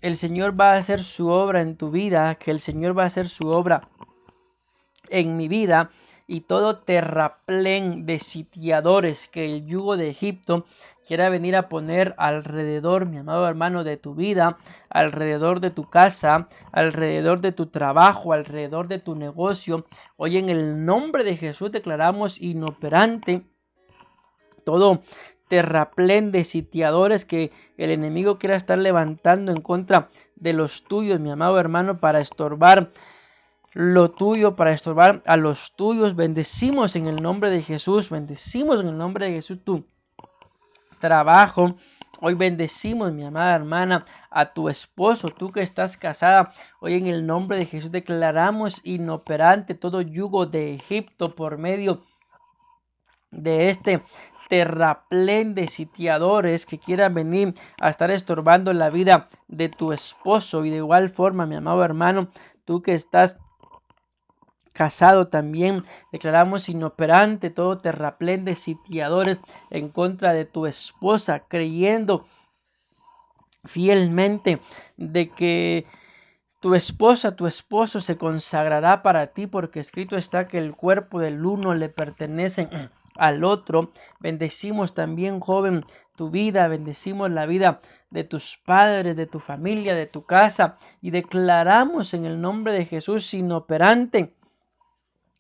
el Señor va a hacer su obra en tu vida, que el Señor va a hacer su obra en mi vida, y todo terraplén de sitiadores que el yugo de Egipto quiera venir a poner alrededor, mi amado hermano, de tu vida, alrededor de tu casa, alrededor de tu trabajo, alrededor de tu negocio, hoy en el nombre de Jesús declaramos inoperante todo terraplén de sitiadores que el enemigo quiera estar levantando en contra de los tuyos, mi amado hermano, para estorbar lo tuyo, para estorbar a los tuyos. Bendecimos en el nombre de Jesús, bendecimos en el nombre de Jesús tu trabajo. Hoy bendecimos, mi amada hermana, a tu esposo, tú que estás casada. Hoy en el nombre de Jesús declaramos inoperante todo yugo de Egipto por medio de este terraplén de sitiadores que quieran venir a estar estorbando la vida de tu esposo. Y de igual forma, mi amado hermano, tú que estás casado también, declaramos inoperante todo terraplén de sitiadores en contra de tu esposa, creyendo fielmente de que tu esposa, tu esposo se consagrará para ti, porque escrito está que el cuerpo del uno le pertenece al otro. Bendecimos también, joven, tu vida, bendecimos la vida de tus padres, de tu familia, de tu casa, y declaramos en el nombre de Jesús inoperante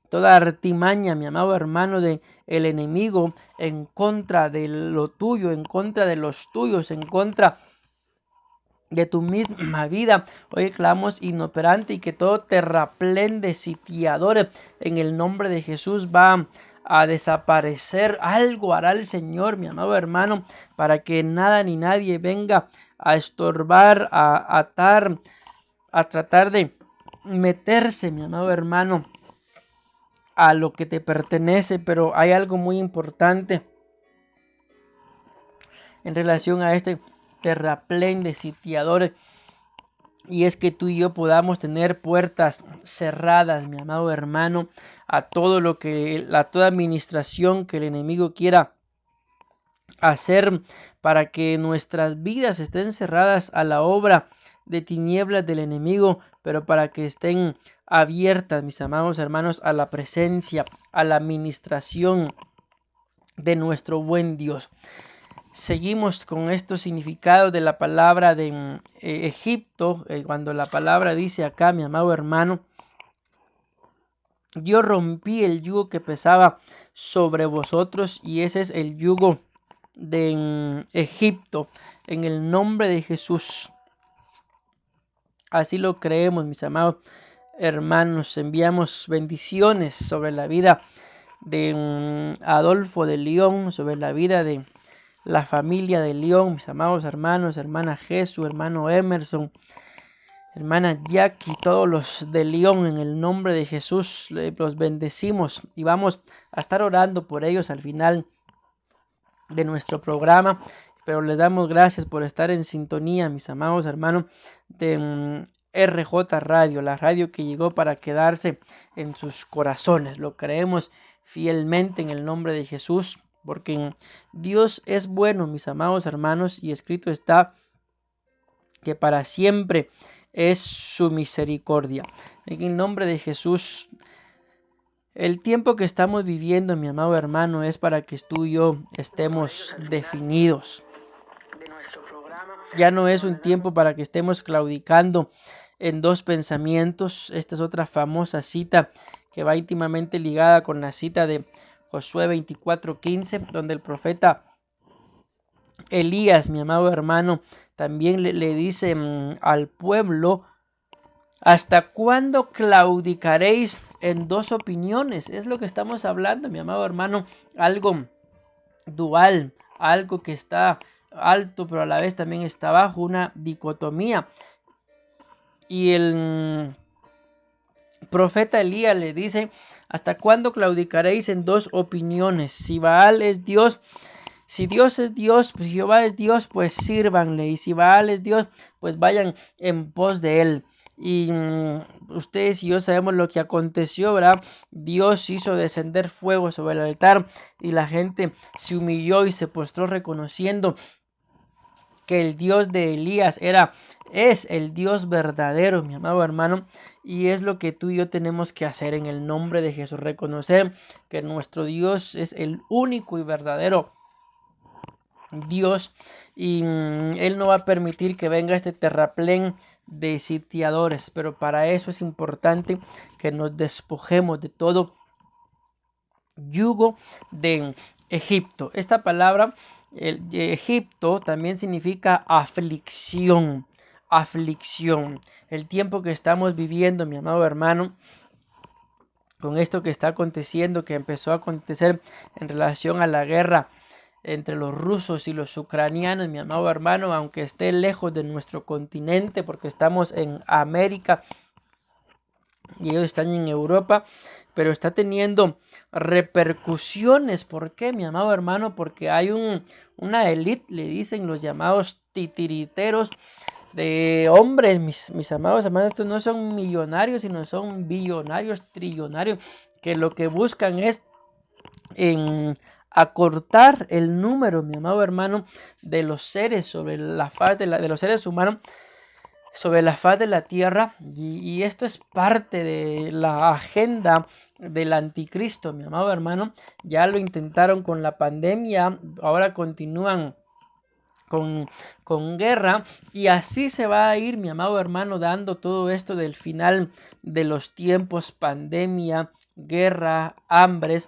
toda artimaña, mi amado hermano, de el enemigo en contra de lo tuyo, en contra de los tuyos, en contra de tu misma vida. Hoy clamamos inoperante, y que todo terraplén de sitiadores en el nombre de Jesús va a desaparecer. Algo hará el Señor, mi amado hermano, para que nada ni nadie venga a estorbar, a atar, a tratar de meterse, mi amado hermano, a lo que te pertenece. Pero hay algo muy importante en relación a este terraplén de sitiadores, y es que tú y yo podamos tener puertas cerradas, mi amado hermano, a todo lo que, a toda administración que el enemigo quiera hacer, para que nuestras vidas estén cerradas a la obra de tinieblas del enemigo, pero para que estén abiertas, mis amados hermanos, a la presencia, a la administración de nuestro buen Dios. Seguimos con estos significados de la palabra de Egipto, cuando la palabra dice acá, mi amado hermano, yo rompí el yugo que pesaba sobre vosotros, y ese es el yugo de Egipto, en el nombre de Jesús. Así lo creemos, mis amados hermanos. Enviamos bendiciones sobre la vida de Adolfo de León, sobre la vida de la familia de León, mis amados hermanos, hermana Jesús, hermano Emerson, hermana Jackie, todos los de León, en el nombre de Jesús los bendecimos y vamos a estar orando por ellos al final de nuestro programa. Pero les damos gracias por estar en sintonía, mis amados hermanos de RJ Radio, la radio que llegó para quedarse en sus corazones. Lo creemos fielmente en el nombre de Jesús, porque Dios es bueno, mis amados hermanos, y escrito está que para siempre es su misericordia. En el nombre de Jesús, el tiempo que estamos viviendo, mi amado hermano, es para que tú y yo estemos definidos. Ya no es un tiempo para que estemos claudicando en dos pensamientos. Esta es otra famosa cita que va íntimamente ligada con la cita de Josué 24:15, donde el profeta Elías, mi amado hermano, también le dice al pueblo: ¿hasta cuándo claudicaréis en dos opiniones? Es lo que estamos hablando, mi amado hermano, algo dual, algo que está alto pero a la vez también está bajo, una dicotomía. Y el profeta Elías le dice: ¿hasta cuándo claudicaréis en dos opiniones? Si Baal es Dios, si Dios es Dios, pues Jehová es Dios, pues sírvanle. Y si Baal es Dios, pues vayan en pos de él. Y ustedes y yo sabemos lo que aconteció, ¿verdad? Dios hizo descender fuego sobre el altar y la gente se humilló y se postró reconociendo que el Dios de Elías es el Dios verdadero, mi amado hermano, y es lo que tú y yo tenemos que hacer en el nombre de Jesús, reconocer que nuestro Dios es el único y verdadero Dios, y Él no va a permitir que venga este terraplén de sitiadores, pero para eso es importante que nos despojemos de todo yugo de Egipto. Esta palabra, Egipto, también significa aflicción, aflicción. El tiempo que estamos viviendo, mi amado hermano, con esto que está aconteciendo, que empezó a acontecer en relación a la guerra entre los rusos y los ucranianos, mi amado hermano, aunque esté lejos de nuestro continente, porque estamos en América y ellos están en Europa, pero está teniendo repercusiones. ¿Por qué, mi amado hermano? Porque hay una élite, le dicen los llamados titiriteros, de hombres, mis amados hermanos. Estos no son millonarios, sino son billonarios, trillonarios, que lo que buscan es en acortar el número, mi amado hermano, de los seres sobre la faz de los seres humanos sobre la faz de la tierra, y esto es parte de la agenda del anticristo, mi amado hermano. Ya lo intentaron con la pandemia, ahora continúan con guerra, y así se va a ir, mi amado hermano, dando todo esto del final de los tiempos: pandemia, guerra, hambres,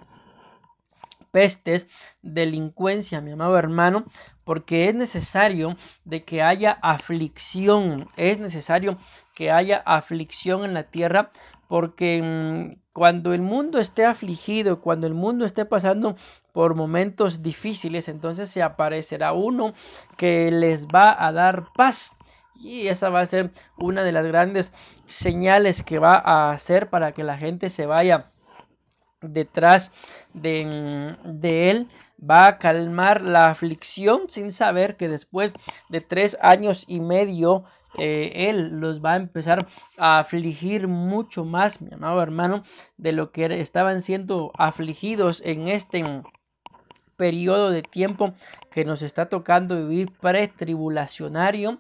pestes, delincuencia, mi amado hermano, porque es necesario de que haya aflicción, es necesario que haya aflicción en la tierra, porque cuando el mundo esté afligido, cuando el mundo esté pasando por momentos difíciles, entonces se aparecerá uno que les va a dar paz. Y esa va a ser una de las grandes señales que va a hacer para que la gente se vaya detrás de él. Va a calmar la aflicción sin saber que después de 3 años y medio él los va a empezar a afligir mucho más, mi amado hermano, de lo que estaban siendo afligidos en este periodo de tiempo que nos está tocando vivir pretribulacionario.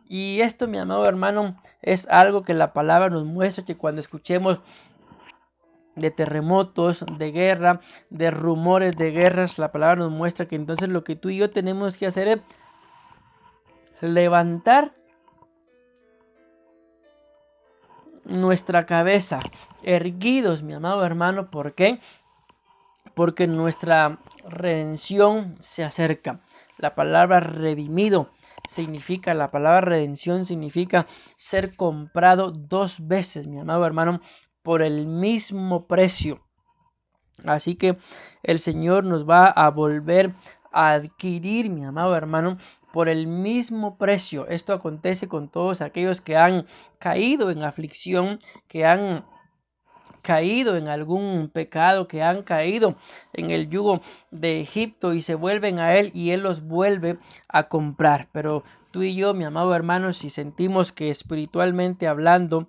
Y esto, mi amado hermano, es algo que la palabra nos muestra, que cuando escuchemos de terremotos, de guerra, de rumores de guerras. La palabra nos muestra que entonces lo que tú y yo tenemos que hacer es levantar nuestra cabeza, erguidos, mi amado hermano. ¿Por qué? Porque nuestra redención se acerca. La palabra redimido significa, la palabra redención significa ser comprado dos veces, mi amado hermano, por el mismo precio. Así que el Señor nos va a volver a adquirir, mi amado hermano, por el mismo precio. Esto acontece con todos aquellos que han caído en aflicción, que han caído en algún pecado, que han caído en el yugo de Egipto y se vuelven a Él y Él los vuelve a comprar. Pero tú y yo, mi amado hermano, si sentimos que espiritualmente hablando,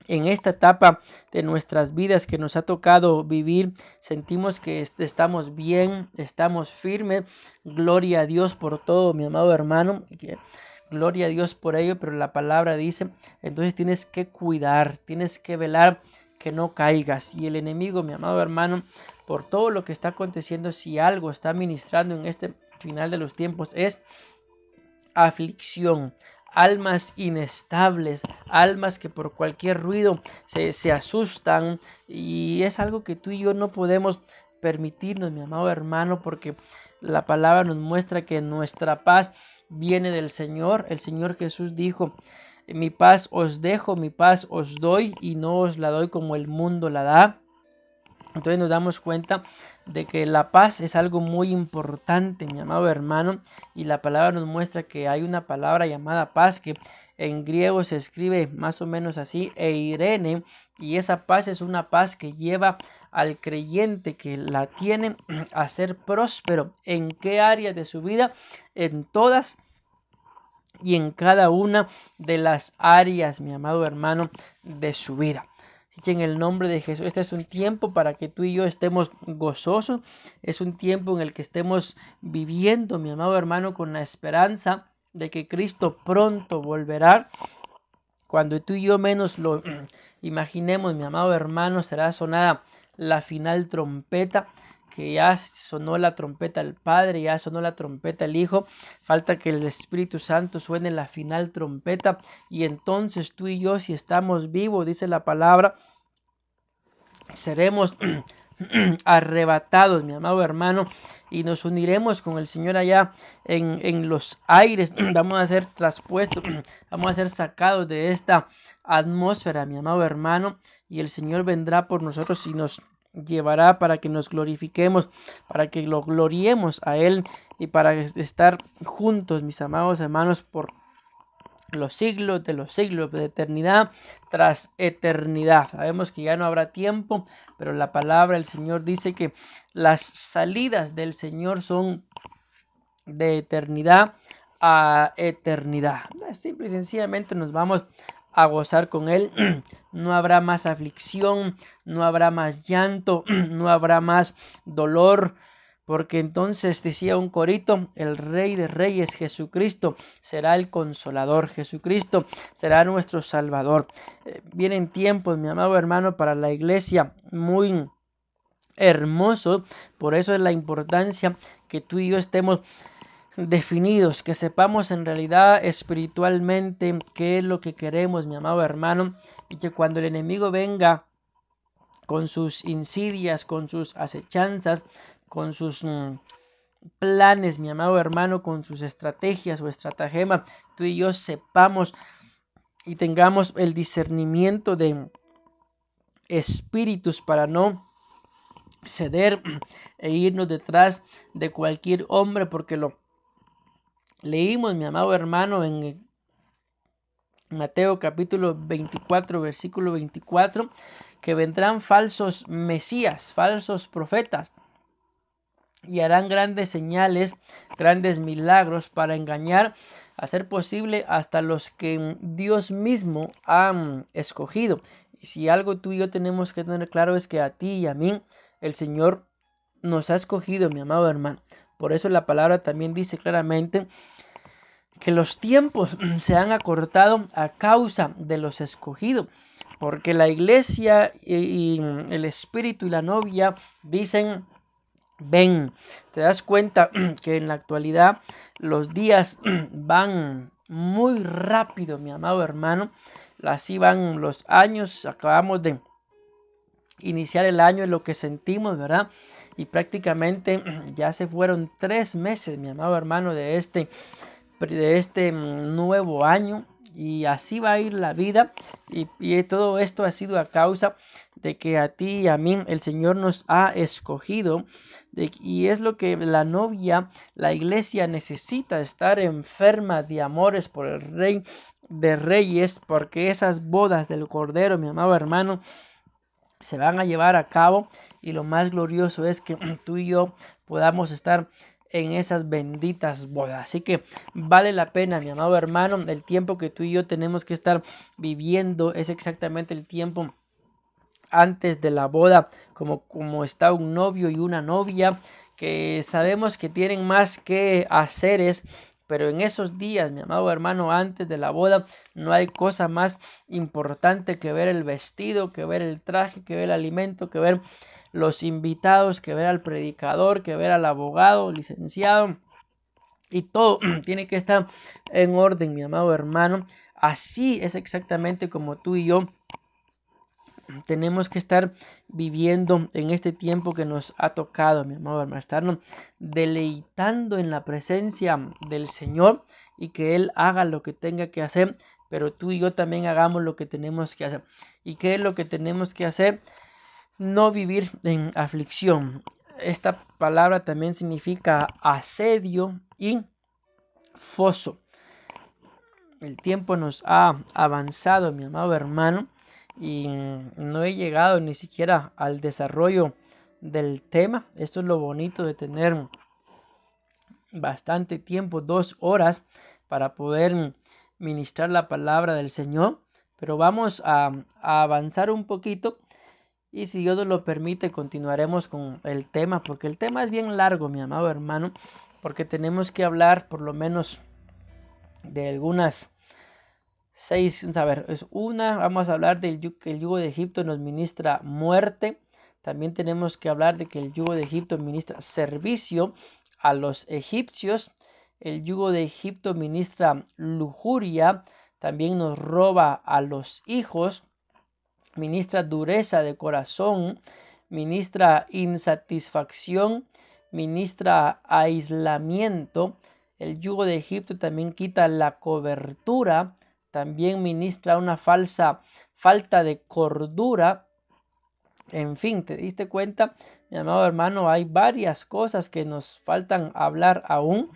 en esta etapa de nuestras vidas que nos ha tocado vivir, sentimos que estamos bien, estamos firmes. Gloria a Dios por todo, mi amado hermano. Gloria a Dios por ello, pero la palabra dice, entonces tienes que cuidar, tienes que velar que no caigas. Y el enemigo, mi amado hermano, por todo lo que está aconteciendo, si algo está ministrando en este final de los tiempos, es aflicción, almas inestables, almas que por cualquier ruido se asustan, y es algo que tú y yo no podemos permitirnos, mi amado hermano, porque la palabra nos muestra que nuestra paz viene del Señor. El Señor Jesús dijo, mi paz os dejo, mi paz os doy, y no os la doy como el mundo la da. Entonces nos damos cuenta de que la paz es algo muy importante, mi amado hermano, y la palabra nos muestra que hay una palabra llamada paz que en griego se escribe más o menos así, eirene, y esa paz es una paz que lleva al creyente que la tiene a ser próspero. ¿En qué área de su vida? En todas y en cada una de las áreas, mi amado hermano, de su vida. Y en el nombre de Jesús, este es un tiempo para que tú y yo estemos gozosos. Es un tiempo en el que estemos viviendo, mi amado hermano, con la esperanza de que Cristo pronto volverá. Cuando tú y yo menos lo imaginemos, mi amado hermano, será sonada la final trompeta, que ya sonó la trompeta el Padre, ya sonó la trompeta el Hijo. Falta que el Espíritu Santo suene la final trompeta, y entonces tú y yo, si estamos vivos, dice la palabra, seremos arrebatados, mi amado hermano, y nos uniremos con el Señor allá en los aires. Vamos a ser traspuestos, vamos a ser sacados de esta atmósfera, mi amado hermano, y el Señor vendrá por nosotros y nos llevará para que nos glorifiquemos, para que lo gloriemos a Él y para estar juntos, mis amados hermanos, por los siglos, de eternidad tras eternidad. Sabemos que ya no habrá tiempo, pero la palabra del Señor dice que las salidas del Señor son de eternidad a eternidad. Simple y sencillamente nos vamos a gozar con Él. No habrá más aflicción, no habrá más llanto, no habrá más dolor, porque entonces decía un corito, el Rey de Reyes, Jesucristo, será el Consolador, Jesucristo será nuestro Salvador. Vienen tiempos, mi amado hermano, para la iglesia muy hermoso. Por eso es la importancia que tú y yo estemos definidos, que sepamos en realidad espiritualmente qué es lo que queremos, mi amado hermano, y que cuando el enemigo venga con sus insidias, con sus acechanzas, con sus planes, mi amado hermano, con sus estrategias o estratagemas, tú y yo sepamos y tengamos el discernimiento de espíritus para no ceder e irnos detrás de cualquier hombre, porque lo leímos, mi amado hermano, en Mateo capítulo 24, versículo 24, que vendrán falsos mesías, falsos profetas, y harán grandes señales, grandes milagros para engañar, a ser posible, hasta los que Dios mismo ha escogido. Y si algo tú y yo tenemos que tener claro es que a ti y a mí el Señor nos ha escogido, mi amado hermano. Por eso la palabra también dice claramente que los tiempos se han acortado a causa de los escogidos, porque la iglesia y el espíritu y la novia dicen: ven. Te das cuenta que en la actualidad los días van muy rápido, mi amado hermano. Así van los años. Acabamos de iniciar el año, en lo que sentimos, ¿verdad? Y prácticamente ya se fueron 3 meses, mi amado hermano, de este nuevo año. Y así va a ir la vida. Y todo esto ha sido a causa de que a ti y a mí el Señor nos ha escogido. Y es lo que la novia, la iglesia, necesita: estar enferma de amores por el Rey de Reyes, porque esas bodas del Cordero, mi amado hermano, se van a llevar a cabo. Y lo más glorioso es que tú y yo podamos estar en esas benditas bodas. Así que vale la pena, mi amado hermano. El tiempo que tú y yo tenemos que estar viviendo es exactamente el tiempo antes de la boda, como está un novio y una novia, que sabemos que tienen más que haceres. Pero en esos días, mi amado hermano, antes de la boda, no hay cosa más importante que ver el vestido, que ver el traje, que ver el alimento, que ver los invitados, que ver al predicador, que ver al abogado, licenciado. Y todo tiene que estar en orden, mi amado hermano. Así es exactamente como tú y yo tenemos que estar viviendo en este tiempo que nos ha tocado, mi amado hermano, estarnos deleitando en la presencia del Señor, y que Él haga lo que tenga que hacer, pero tú y yo también hagamos lo que tenemos que hacer. ¿Y qué es lo que tenemos que hacer? No vivir en aflicción. Esta palabra también significa asedio y foso. El tiempo nos ha avanzado, mi amado hermano, y no he llegado ni siquiera al desarrollo del tema. Esto es lo bonito de tener bastante tiempo, 2 horas, para poder ministrar la palabra del Señor. Pero vamos a avanzar un poquito, y si Dios nos lo permite, continuaremos con el tema, porque el tema es bien largo, mi amado hermano, porque tenemos que hablar por lo menos de algunas 6, a ver, vamos a hablar que el yugo de Egipto nos ministra muerte. También tenemos que hablar de que el yugo de Egipto ministra servicio a los egipcios. El yugo de Egipto ministra lujuria, también nos roba a los hijos, ministra dureza de corazón, ministra insatisfacción, ministra aislamiento. El yugo de Egipto también quita la cobertura, también ministra una falta de cordura. En fin, ¿te diste cuenta, mi amado hermano? Hay varias cosas que nos faltan hablar aún,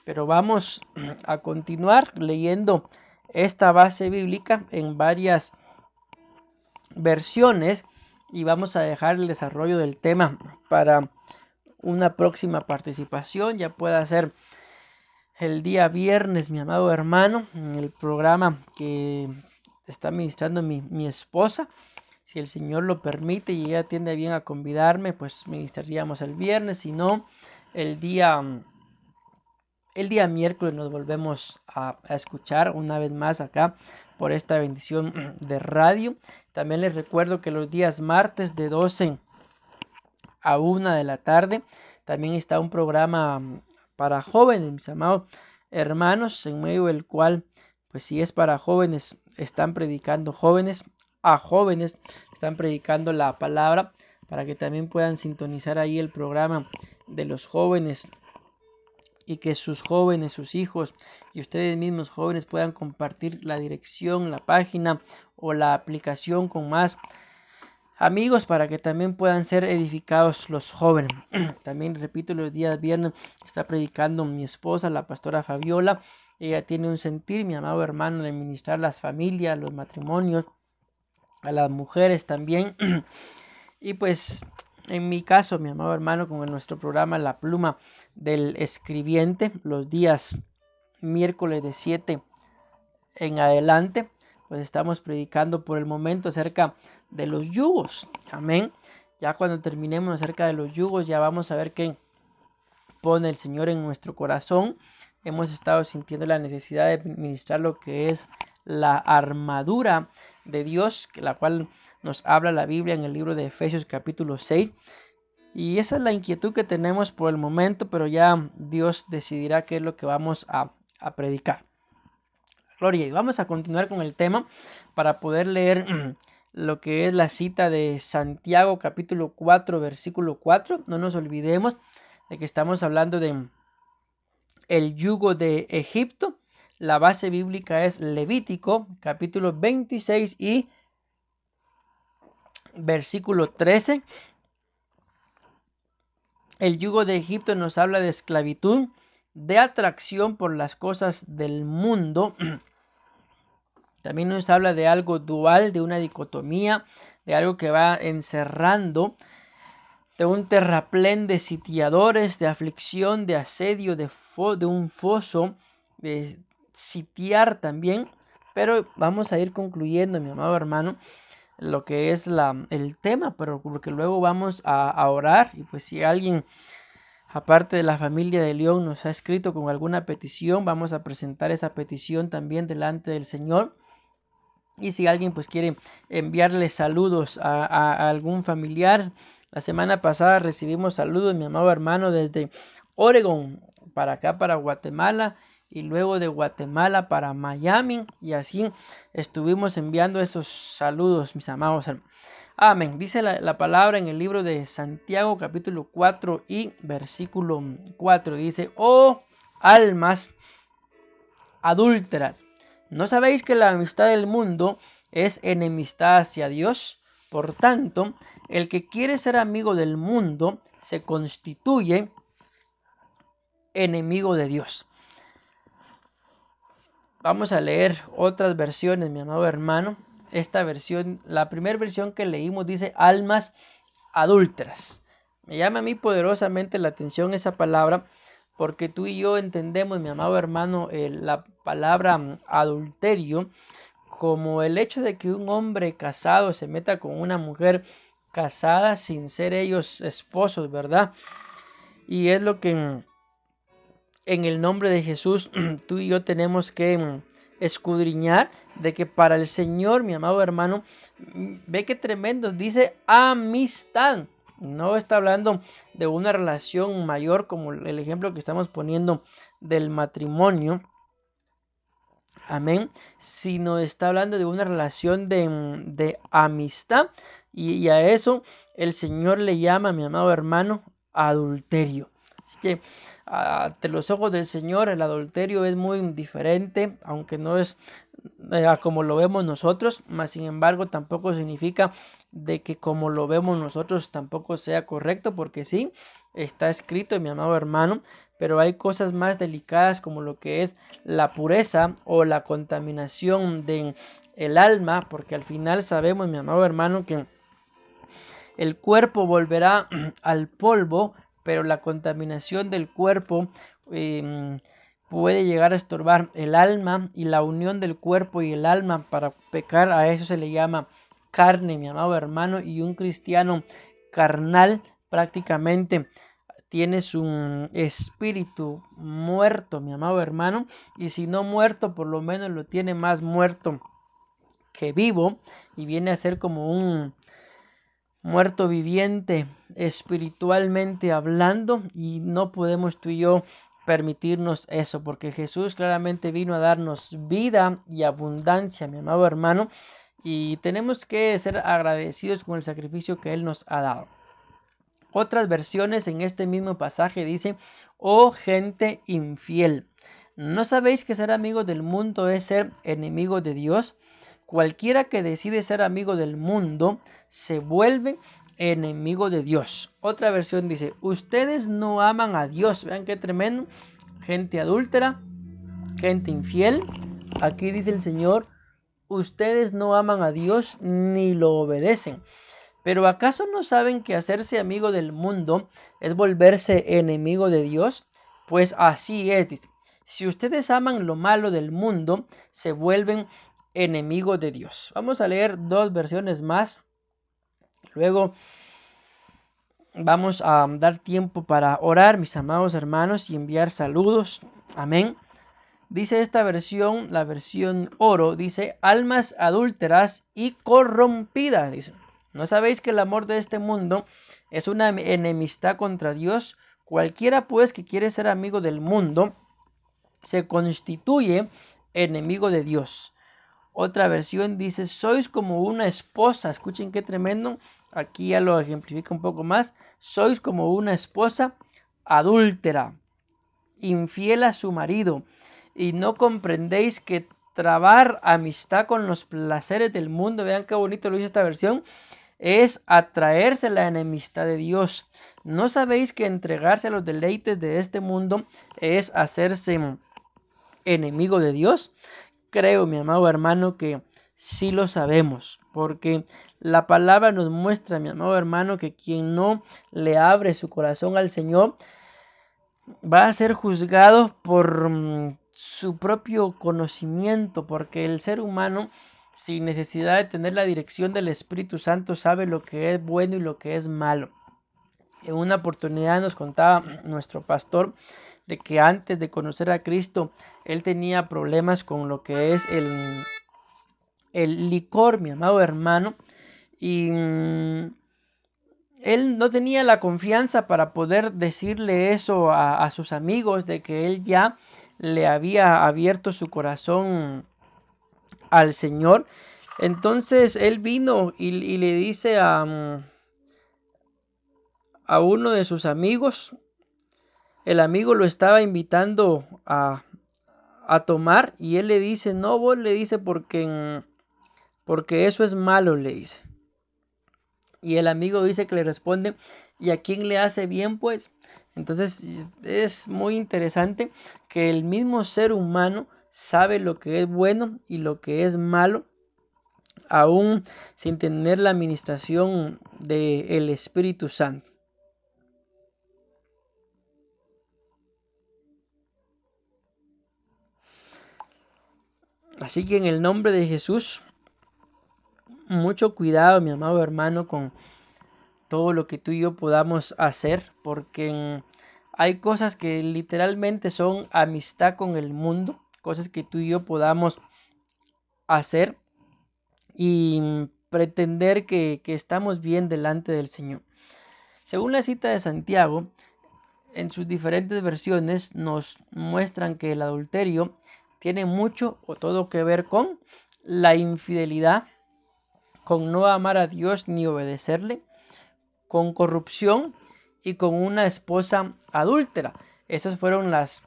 pero vamos a continuar leyendo esta base bíblica en varias versiones, y vamos a dejar el desarrollo del tema para una próxima participación. Ya pueda ser el día viernes, mi amado hermano, en el programa que está ministrando mi esposa. Si el Señor lo permite y ella tiende bien a convidarme, pues ministraríamos el viernes. Si no, el día miércoles nos volvemos a escuchar una vez más acá por esta bendición de radio. También les recuerdo que los días martes de 12 a 1 de la tarde también está un programa para jóvenes, mis amados hermanos, en medio del cual, pues si es para jóvenes, están predicando jóvenes a jóvenes, están predicando la palabra, para que también puedan sintonizar ahí el programa de los jóvenes, y que sus jóvenes, sus hijos y ustedes mismos jóvenes puedan compartir la dirección, la página o la aplicación con más amigos, para que también puedan ser edificados los jóvenes. También repito, los días viernes está predicando mi esposa, la pastora Fabiola. Ella tiene un sentir, mi amado hermano, de ministrar las familias, los matrimonios, a las mujeres también. Y pues en mi caso, mi amado hermano, con nuestro programa La Pluma del Escribiente, los días miércoles de 7 en adelante, pues estamos predicando por el momento acerca de los yugos. Amén. Ya cuando terminemos acerca de los yugos, ya vamos a ver qué pone el Señor en nuestro corazón. hemos estado sintiendo la necesidad de ministrar lo que es la armadura de Dios, la cual nos habla la Biblia en el libro de Efesios capítulo 6. Y esa es la inquietud que tenemos por el momento, pero ya Dios decidirá qué es lo que vamos a predicar. Gloria, y vamos a continuar con el tema para poder leer lo que es la cita de Santiago capítulo 4 versículo 4. No nos olvidemos de que estamos hablando de el yugo de Egipto. La base bíblica es Levítico capítulo 26 y versículo 13. El yugo de Egipto nos habla de esclavitud, de atracción por las cosas del mundo. También nos habla de algo dual, de una dicotomía, de algo que va encerrando, de un terraplén de sitiadores, de aflicción, de asedio, de un foso, de sitiar también. Pero vamos a ir concluyendo, mi amado hermano, lo que es el tema, pero porque luego vamos a orar. Y pues si alguien, aparte de la familia de León, nos ha escrito con alguna petición, vamos a presentar esa petición también delante del Señor. Y si alguien pues quiere enviarle saludos a algún familiar, la semana pasada recibimos saludos, mi amado hermano, desde Oregon para acá, para Guatemala, y luego de Guatemala para Miami, y así estuvimos enviando esos saludos, mis amados hermanos. Amén. Dice la palabra en el libro de Santiago capítulo 4 y versículo 4. Dice: oh almas adúlteras, ¿no sabéis que la amistad del mundo es enemistad hacia Dios? Por tanto, el que quiere ser amigo del mundo se constituye enemigo de Dios. Vamos a leer otras versiones, mi amado hermano. Esta versión, la primera versión que leímos dice almas adúlteras. Me llama a mí poderosamente la atención esa palabra, porque tú y yo entendemos, mi amado hermano, la palabra adulterio como el hecho de que un hombre casado se meta con una mujer casada sin ser ellos esposos, ¿verdad? Y es lo que en el nombre de Jesús tú y yo tenemos que escudriñar, de que para el Señor, mi amado hermano, ve que tremendo, dice amistad. No está hablando de una relación mayor como el ejemplo que estamos poniendo del matrimonio. Amén. Sino está hablando de una relación de amistad. Y a eso el Señor le llama, mi amado hermano, adulterio. Así que ante los ojos del Señor el adulterio es muy diferente, aunque no es como lo vemos nosotros, mas sin embargo tampoco significa de que como lo vemos nosotros tampoco sea correcto, porque sí, está escrito, mi amado hermano, pero hay cosas más delicadas como lo que es la pureza o la contaminación de el alma, porque al final sabemos, mi amado hermano, que el cuerpo volverá al polvo, pero la contaminación del cuerpo puede llegar a estorbar el alma, y la unión del cuerpo y el alma para pecar, a eso se le llama carne, mi amado hermano. Y un cristiano carnal prácticamente tiene su espíritu muerto, mi amado hermano, y si no muerto, por lo menos lo tiene más muerto que vivo, y viene a ser como un muerto viviente espiritualmente hablando, y no podemos tú y yo permitirnos eso, porque Jesús claramente vino a darnos vida y abundancia, mi amado hermano, y tenemos que ser agradecidos con el sacrificio que Él nos ha dado. Otras versiones en este mismo pasaje dicen: oh gente infiel, ¿no sabéis que ser amigo del mundo es ser enemigo de Dios? Cualquiera que decide ser amigo del mundo se vuelve enemigo de Dios. Otra versión dice: ustedes no aman a Dios. Vean qué tremendo. Gente adúltera, gente infiel. Aquí dice el Señor: ustedes no aman a Dios ni lo obedecen. ¿Pero acaso no saben que hacerse amigo del mundo es volverse enemigo de Dios? Pues así es, dice. Si ustedes aman lo malo del mundo, se vuelven enemigos de Dios. Vamos a leer dos versiones más. Luego vamos a dar tiempo para orar, mis amados hermanos, y enviar saludos. Amén. Dice esta versión, la versión oro, dice, almas adúlteras y corrompidas. Dice, ¿no sabéis que el amor de este mundo es una enemistad contra Dios? Cualquiera pues que quiere ser amigo del mundo se constituye enemigo de Dios. Otra versión dice, sois como una esposa. Escuchen qué tremendo. Aquí ya lo ejemplifica un poco más. Sois como una esposa adúltera, infiel a su marido, y no comprendéis que trabar amistad con los placeres del mundo, vean qué bonito lo dice esta versión, es atraerse la enemistad de Dios. ¿No sabéis que entregarse a los deleites de este mundo es hacerse enemigo de Dios? Creo, mi amado hermano, que sí lo sabemos, porque la palabra nos muestra, mi amado hermano, que quien no le abre su corazón al Señor va a ser juzgado por su propio conocimiento, porque el ser humano, sin necesidad de tener la dirección del Espíritu Santo, sabe lo que es bueno y lo que es malo. En una oportunidad nos contaba nuestro pastor de que antes de conocer a Cristo, él tenía problemas con lo que es el licor, mi amado hermano, y él no tenía la confianza para poder decirle eso a sus amigos, de que él ya le había abierto su corazón al Señor. Entonces él vino y le dice a uno de sus amigos, el amigo lo estaba invitando a tomar, y él le dice, no, vos, le dice, porque eso es malo, le dice. Y el amigo dice que le responde, ¿y a quién le hace bien, pues? Entonces es muy interesante que el mismo ser humano sabe lo que es bueno y lo que es malo, aún sin tener la administración del Espíritu Santo. Así que en el nombre de Jesús, mucho cuidado, mi amado hermano, con todo lo que tú y yo podamos hacer, porque hay cosas que literalmente son amistad con el mundo, cosas que tú y yo podamos hacer y pretender que estamos bien delante del Señor. Según la cita de Santiago, en sus diferentes versiones nos muestran que el adulterio tiene mucho o todo que ver con la infidelidad, con no amar a Dios ni obedecerle, con corrupción y con una esposa adúltera. Esas fueron las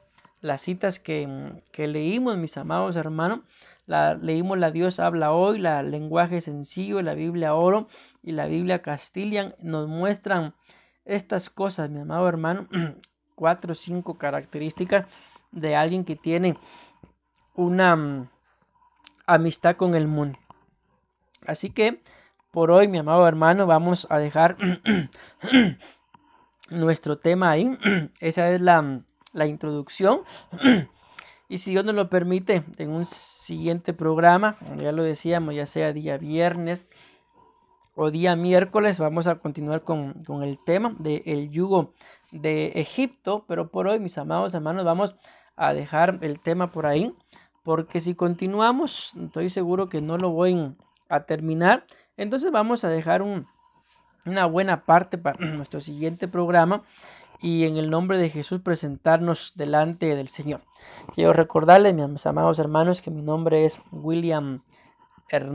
citas que leímos, mis amados hermanos. Leímos la Dios habla hoy, la lenguaje sencillo, la Biblia oro y la Biblia Castilian. Nos muestran estas cosas, mi amado hermano, 4 o 5 características de alguien que tiene una amistad con el mundo. Así que por hoy, mi amado hermano, vamos a dejar nuestro tema ahí. Esa es la introducción. Y si Dios nos lo permite, en un siguiente programa, ya lo decíamos, ya sea día viernes o día miércoles, vamos a continuar con el tema del yugo de Egipto. Pero por hoy, mis amados hermanos, vamos a dejar el tema por ahí, porque si continuamos, estoy seguro que no lo voy a terminar. Entonces vamos a dejar una buena parte para nuestro siguiente programa, y en el nombre de Jesús presentarnos delante del Señor. Quiero recordarles, mis amados hermanos, que mi nombre es William